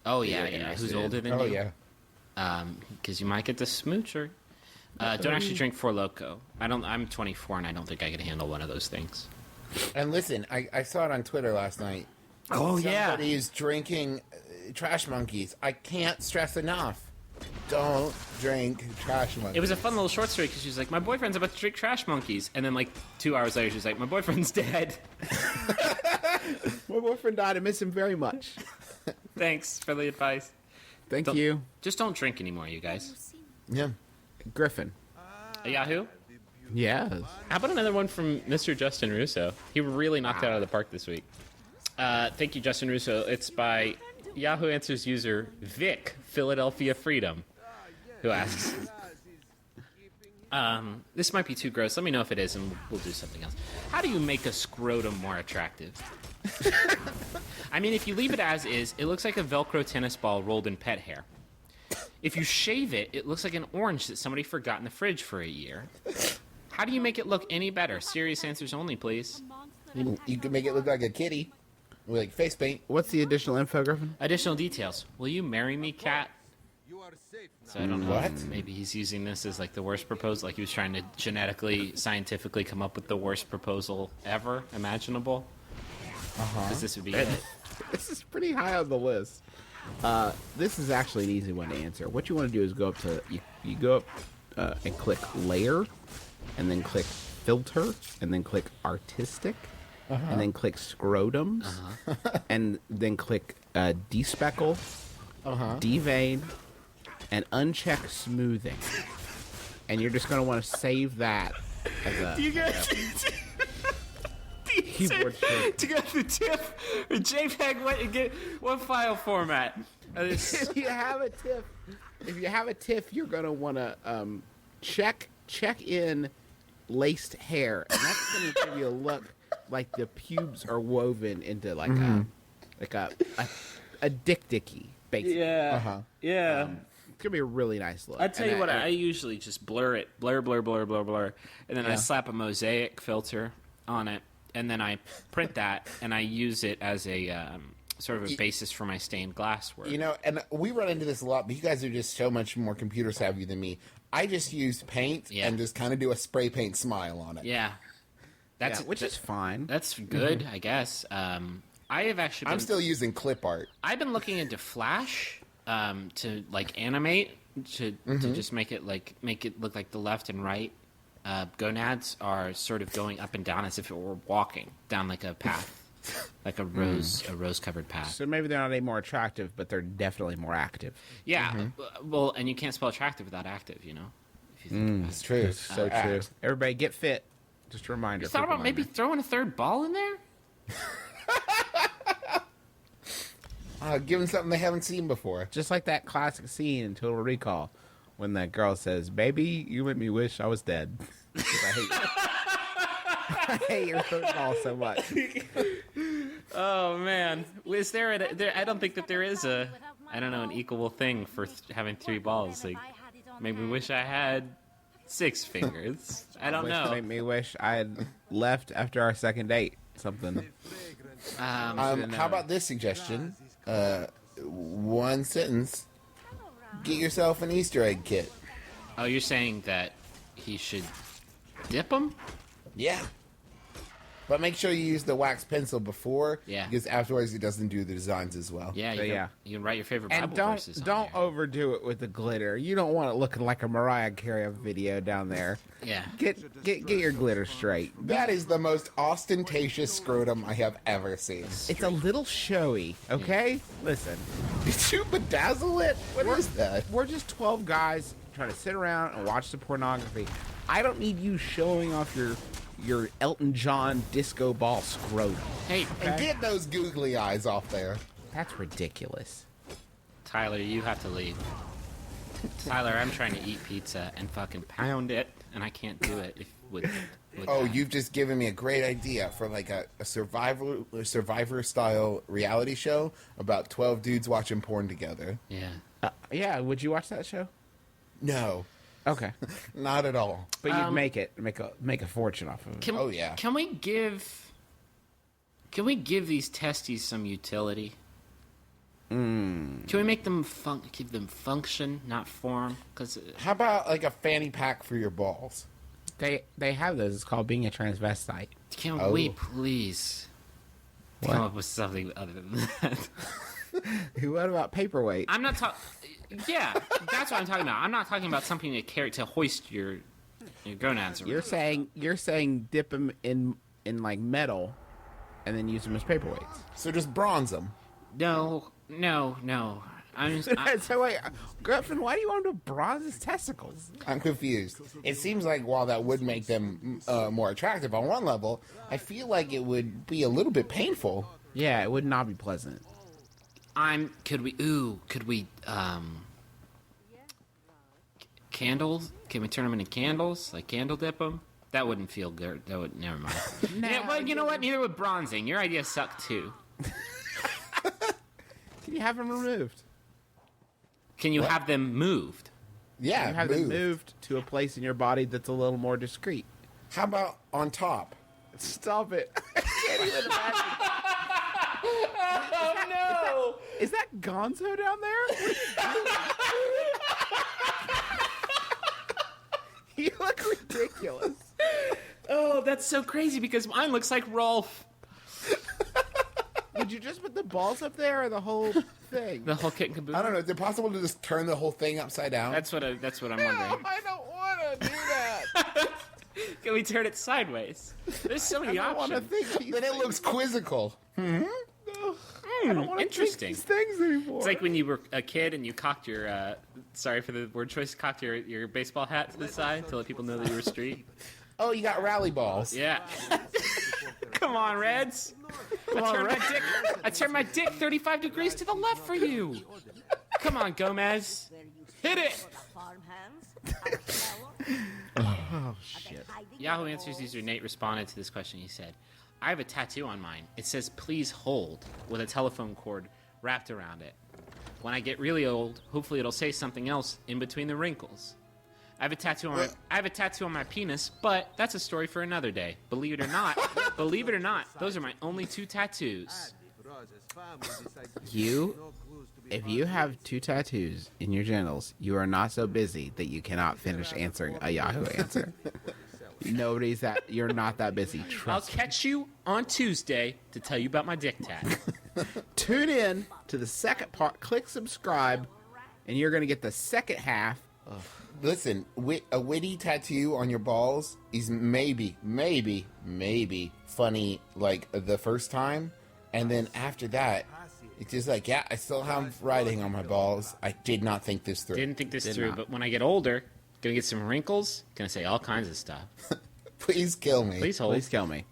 Oh, yeah. Who's older than you? Oh, yeah. Because you might get the smoocher. Don't actually drink Four Loko. I'm 24 and I don't think I could handle one of those things. And listen, I saw it on Twitter last night. Oh, yeah. Somebody is drinking Trash Monkeys. I can't stress enough. Don't drink Trash Monkeys. It was a fun little short story because she was like, my boyfriend's about to drink Trash Monkeys. And then like 2 hours later, she's like, my boyfriend's dead. My boyfriend died. I miss him very much. Thanks for the advice. Thank you. Just don't drink anymore, you guys. Yeah. Griffin. Yahoo? Yes. How about another one from Mr. Justin Russo? He really knocked it out of the park this week. Thank you, Justin Russo. It's by Yahoo Answers user Vic Philadelphia Freedom, who asks, this might be too gross. Let me know if it is, and we'll do something else. How do you make a scrotum more attractive? I mean, if you leave it as is, it looks like a Velcro tennis ball rolled in pet hair. If you shave it, it looks like an orange that somebody forgot in the fridge for a year. How do you make it look any better? Serious answers only, please. You can make it look like a kitty with like face paint. What's the additional info, Griffin? Additional details. Will you marry me, cat? So I don't know. What? Maybe he's using this as like the worst proposal. Like he was trying to genetically, scientifically come up with the worst proposal ever imaginable. Because this would be it. This is pretty high on the list. This is actually an easy one to answer. What you want to do is go up to you go up and click layer, and then click filter, and then click artistic, and then click scrotums, and then click despeckle, devein, and uncheck smoothing. And you're just going to want to save that as a You guys keyboard shortcut. to get the TIFF or JPEG, what file format? If you have a TIFF, you're going to want to check in laced hair, and that's going to give you a look like the pubes are woven into like a dicky, basically. Yeah. Yeah. It's gonna be a really nice look. I tell you what, I usually just blur it, blur, and then I slap a mosaic filter on it, and then I print that, and I use it as a sort of a basis for my stained glass work. You know, and we run into this a lot, but you guys are just so much more computer savvy than me. I just use paint and just kind of do a spray paint smile on it. Yeah. Which is fine. That's good, I guess. I have actually I'm still using clip art. I've been looking into Flash to like animate to just make it look like the left and right gonads are sort of going up and down as if it were walking down like a path, like a rose covered path. So maybe they're not any more attractive, but they're definitely more active. Yeah, well, and you can't spell attractive without active, you know. If you think about It's true. It's so true. Everybody get fit. Just a reminder. You thought about maybe throwing a third ball in there? Give them something they haven't seen before. Just like that classic scene in Total Recall when that girl says, "Baby, you made me wish I was dead." I hate your football so much. Oh man, is there? I don't think that there is an equal thing for having three balls. Like, maybe wish I had 6 fingers. I don't know. Made me wish I had left after our second date. Something. How about this suggestion? One sentence. Get yourself an Easter egg kit. Oh, you're saying that he should dip them? Yeah. But make sure you use the wax pencil before. Yeah. Because afterwards it doesn't do the designs as well. Yeah, you can write your favorite And Bible verses. don't overdo it with the glitter. You don't want it looking like a Mariah Carey video down there. Yeah. Get your glitter straight. That is the most ostentatious scrotum I have ever seen. It's a little showy, okay? Listen. Did you bedazzle it? What is that? We're just 12 guys trying to sit around and watch the pornography. I don't need you showing off your Elton John disco ball scrotum. Hey, and get those googly eyes off there. That's ridiculous. Tyler, you have to leave. Tyler, I'm trying to eat pizza and fucking pound it, and I can't do it with you've just given me a great idea for like a survivor style reality show about 12 dudes watching porn together. Yeah. Yeah, would you watch that show? No. Okay. Not at all. But you'd make a fortune off of it. Can we give these testes some utility? Can we make them keep them function, not form? Because how about like a fanny pack for your balls? They have those. It's called being a transvestite. Can we please come up with something other than that? What about paperweight? I'm not talking. Yeah, that's what I'm talking about. I'm not talking about something to carry to hoist your gonads around. You're saying dip them in like metal, and then use them as paperweights. So just bronze them. No. So wait, Griffin, why do you want to bronze his testicles? I'm confused. It seems like while that would make them more attractive on one level, I feel like it would be a little bit painful. Yeah, it would not be pleasant. Could we candles? Can we turn them into candles? Like candle dip them? That wouldn't feel good. That would, never mind. Yeah, but you know what? Neither would bronzing. Your idea sucked too. Can you have them removed? Can you have them moved? Yeah, you have them moved to a place in your body that's a little more discreet. How about on top? Stop it. I can't even imagine. Oh, no. Is that Gonzo down there? You look ridiculous. Oh, that's so crazy because mine looks like Rolf. Would you just put the balls up there or the whole thing? The whole kit and caboodle? I don't know. Is it possible to just turn the whole thing upside down? That's what I'm wondering. I don't want to do that. Can we turn it sideways? There's so many options. Then it looks quizzical. I don't want to Interesting. these things anymore. It's like when you were a kid and you cocked your, sorry for the word choice, cocked your baseball hat to the side to let people know that you were street. Oh, you got rally balls. Yeah. Come on, Reds. I turned my dick 35 degrees to the left for you. Come on, Gomez. Hit it. Oh, shit. Yahoo Answers user Nate responded to this question. He said, I have a tattoo on mine. It says, please hold, with a telephone cord wrapped around it. When I get really old, hopefully it'll say something else in between the wrinkles. I have a tattoo on my penis, but that's a story for another day. Believe it or not, those are my only 2 tattoos. If you have 2 tattoos in your genitals, you are not so busy that you cannot finish answering a Yahoo answer. You're not that busy. I'll catch you on Tuesday to tell you about my dick tat. Tune in to the second part, click subscribe, and you're going to get the second half. Listen, a witty tattoo on your balls is maybe funny like the first time, and then after that, it's just like, yeah, I still have writing on my balls. I did not think this through. Didn't think this through, but when I get older, gonna get some wrinkles, gonna say all kinds of stuff. Please kill me. Please kill me.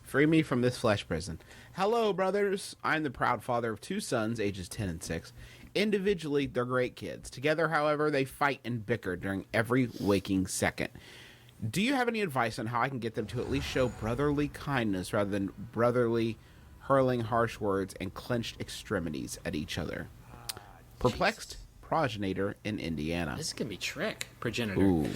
Free me from this flesh prison. Hello, brothers. I'm the proud father of 2 sons, ages 10 and 6. Individually, they're great kids. Together, however, they fight and bicker during every waking second. Do you have any advice on how I can get them to at least show brotherly kindness rather than brotherly hurling harsh words and clenched extremities at each other? Perplexed progenitor in Indiana. This is gonna be trick. Progenitor. Ooh.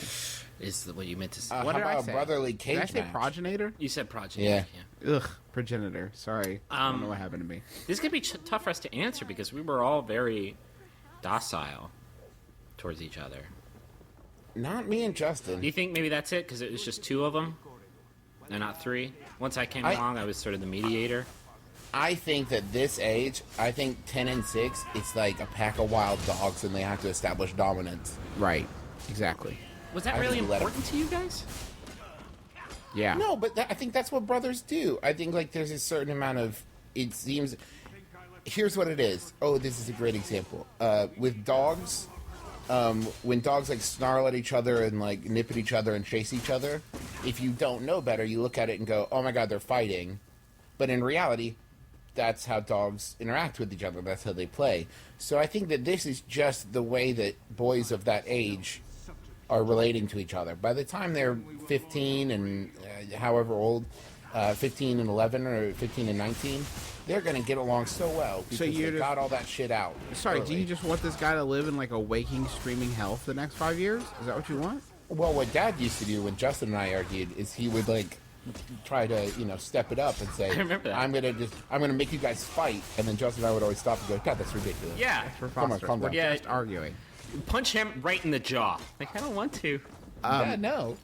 Is what you meant to say. What did I about say? a brotherly cage Did I say match? progenitor? You said progenitor. Yeah. Ugh, progenitor. Sorry. I don't know what happened to me. This is gonna be tough for us to answer because we were all very docile towards each other. Not me and Justin. Do you think maybe that's it? Because it was just 2 of them? and not 3? Once I came along, I was sort of the mediator. I think that this age, I think 10 and 6, it's like a pack of wild dogs and they have to establish dominance. Right. Exactly. Was that really important to you guys? Yeah. No, but I think that's what brothers do. I think, like, there's a certain amount of... It seems... Here's what it is. Oh, this is a great example. With dogs, when dogs, like, snarl at each other and, like, nip at each other and chase each other, if you don't know better, you look at it and go, oh, my God, they're fighting. But in reality, that's how dogs interact with each other. That's how they play. So I think that this is just the way that boys of that age are relating to each other. By the time they're 15 and however old, 15 and 11 or 15 and 19, they're going to get along so well because they got all that shit out. Sorry, early. do you just want this guy to live in like a waking, screaming hell for the next 5 years? Is that what you want? Well, what Dad used to do when Justin and I argued is he would, like, try to, step it up and say, I remember that. I'm gonna make you guys fight, and then Justin and I would always stop and go, God, that's ridiculous. Yeah. Come on, calm down. Yeah. Just arguing. Punch him right in the jaw. Like, I don't want to. Yeah, no.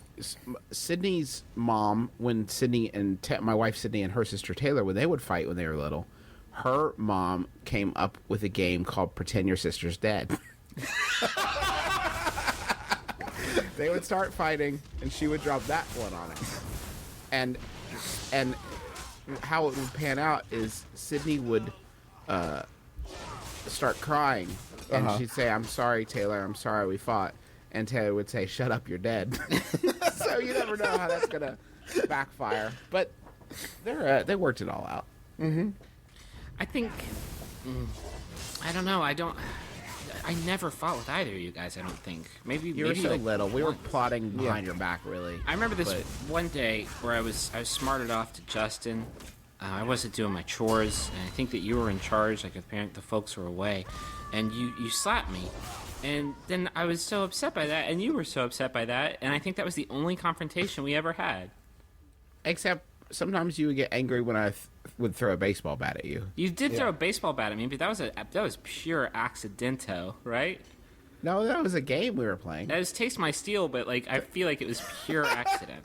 Sydney's mom, when Sydney and my wife Sydney and her sister Taylor, when they would fight when they were little, her mom came up with a game called Pretend Your Sister's Dead. They would start fighting, and she would drop that one on it. And how it would pan out is Sydney would start crying, and she'd say, "I'm sorry, Taylor. I'm sorry we fought." And Taylor would say, "Shut up, you're dead." So you never know how that's gonna backfire. But they worked it all out. Mm-hmm. I think. I don't know. I never fought with either of you guys. I don't think. Maybe You were so like little. We were once. plotting behind your back, really. I remember this one day where I was smarted off to Justin. I wasn't doing my chores, and I think that you were in charge. Like the folks were away, and you slapped me. And then I was so upset by that, and you were so upset by that, and I think that was the only confrontation we ever had. Except sometimes you would get angry when I would throw a baseball bat at you. You did throw a baseball bat at me, but that was pure accidento, right? No, that was a game we were playing. That was Taste My Steel, but like I feel like it was pure accident.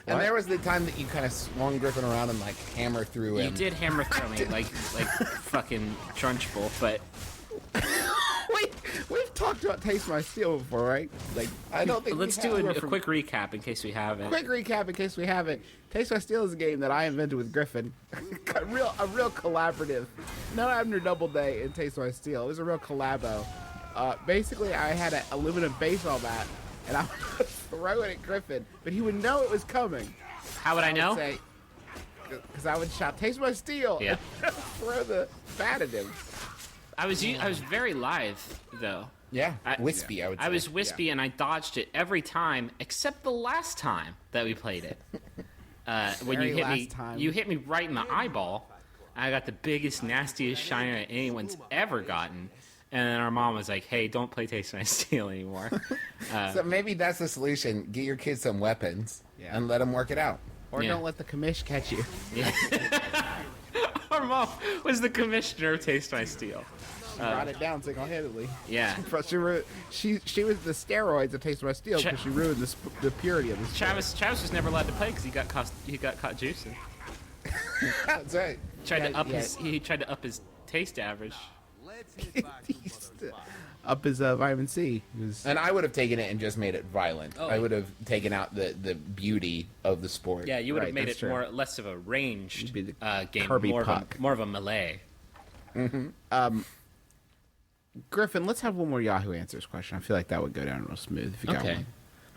And there was the time that you kind of swung Griffin around and hammer through him. You did hammer throw me like fucking Trunchbull, but. We've talked about Taste My Steel before, right? Like, I don't think. Let's do a quick recap in case we haven't. Quick recap in case we haven't. Taste My Steel is a game that I invented with Griffin. a real collaborative. Not Abner Doubleday and Taste My Steel. It was a real collabo. Basically, I had an aluminum baseball bat, and I would throw it at Griffin, but he would know it was coming. How would I know? Because I would shout, "Taste My Steel!" Yeah. And throw the bat at him. I was very lithe though. Yeah, wispy. I would say. I was wispy, and I dodged it every time except the last time that we played it. When you hit me, you hit me right in the eyeball. I got the biggest, nastiest shiner that anyone's ever gotten. And then our mom was like, "Hey, don't play Taste My Steel anymore." So maybe that's the solution. Get your kids some weapons and let them work it out. Or don't let the commish catch you. Yeah. Our mom was the commissioner of Taste My Steel. Brought it down single-handedly. Yeah. She was the steroids of Taste My Steel because she ruined the purity of this. Travis was never allowed to play because he got caught juicing. That's right. He tried to up his taste average. Up his vitamin C. And I would have taken it and just made it violent. Oh. I would have taken out the beauty of the sport. Yeah, you would have made it less of a ranged game, Kirby more puck. of a melee. Mm-hmm. Griffin, let's have one more Yahoo Answers question. I feel like that would go down real smooth if you got one.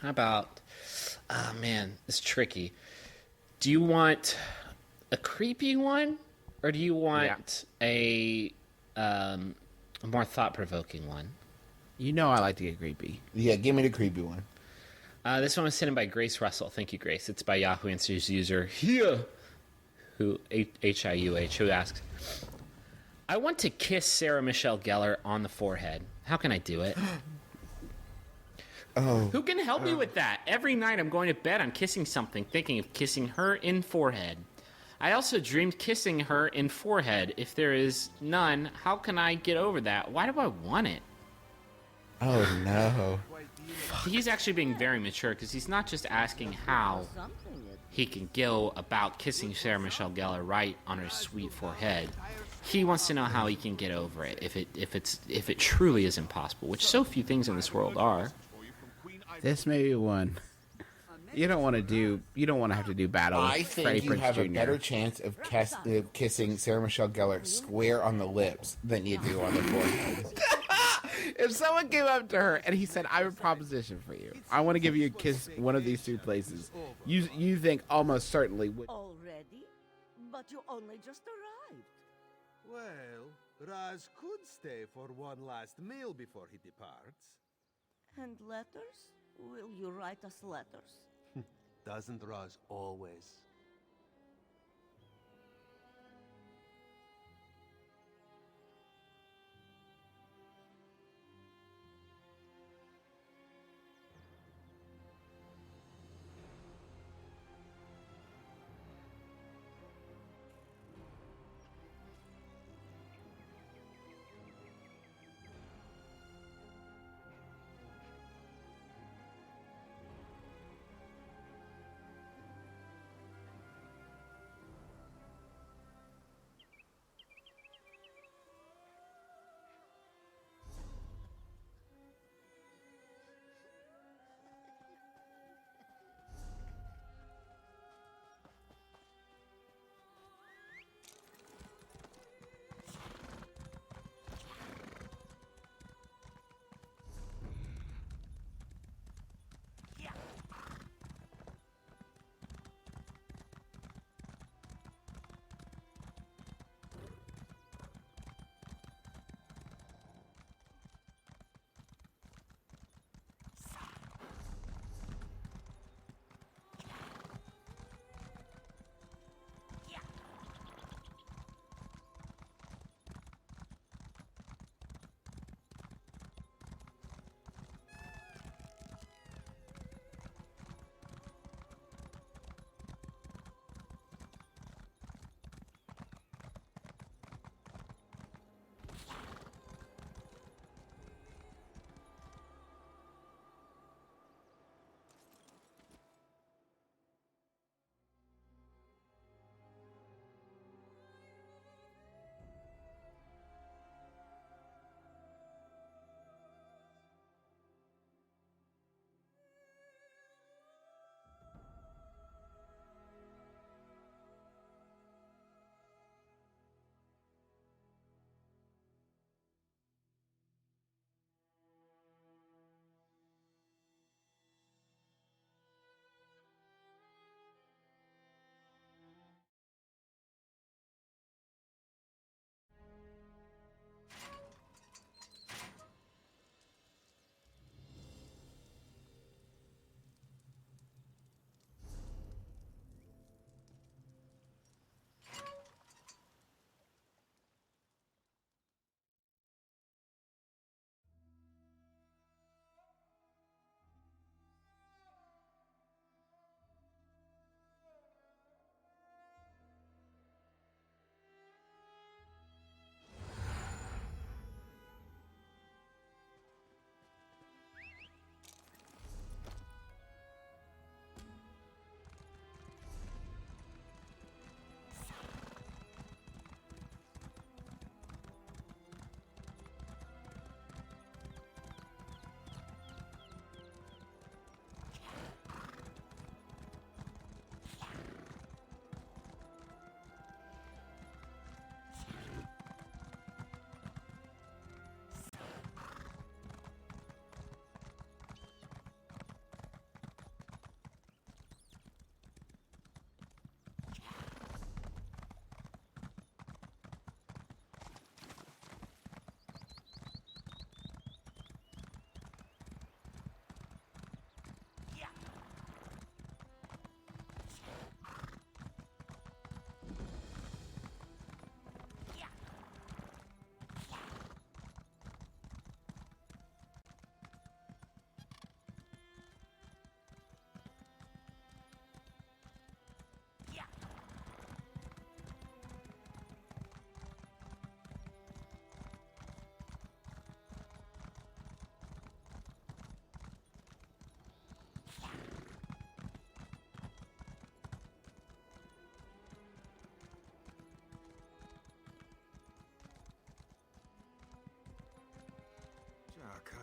How about? Oh man, it's tricky. Do you want a creepy one, or do you want a more thought-provoking one? You know I like to get creepy. Yeah, give me the creepy one. This one was sent in by Grace Russell. Thank you, Grace. It's by Yahoo Answers user Hiuh, who Hiuh, who asks, "I want to kiss Sarah Michelle Gellar on the forehead. How can I do it?" Oh. Who can help me with that? Every night I'm going to bed, I'm kissing something, thinking of kissing her in forehead. I also dreamed kissing her in forehead. If there is none, how can I get over that? Why do I want it? Oh, no. He's actually being very mature because he's not just asking how he can go about kissing Sarah Michelle Gellar right on her sweet forehead. He wants to know how he can get over it if it truly is impossible, which so few things in this world are. This may be one. You don't want to have to do battle. I with Freddie think you Prinze have Jr. a better chance of kissing Sarah Michelle Gellar square on the lips than you do on the forehead. If someone came up to her and he said, "I have a proposition for you. I want to give you a kiss one of these two places," you think almost certainly would. Already? But you only just arrived. Well, Raz could stay for one last meal before he departs. And letters? Will you write us letters? Doesn't Raz always?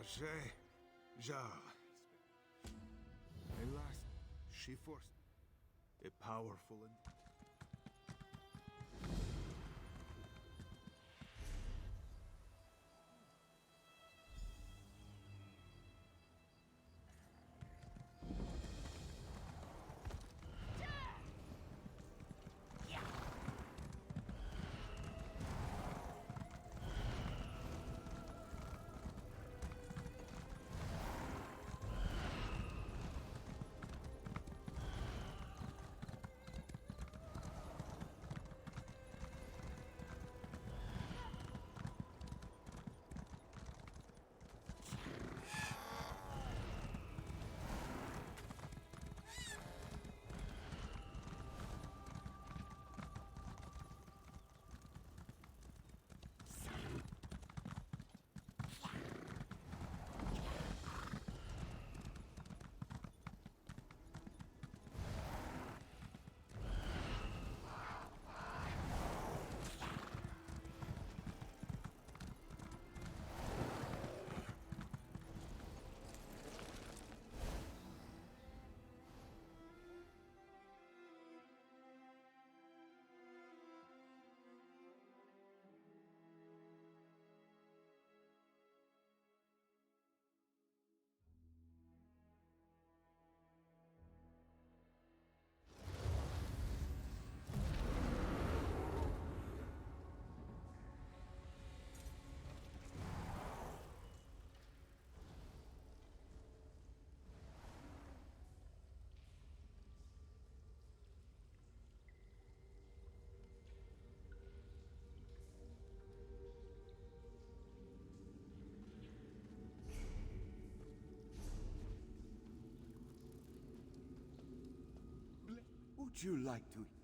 Jose, Jarl. Alas, she forced a powerful and Would you like to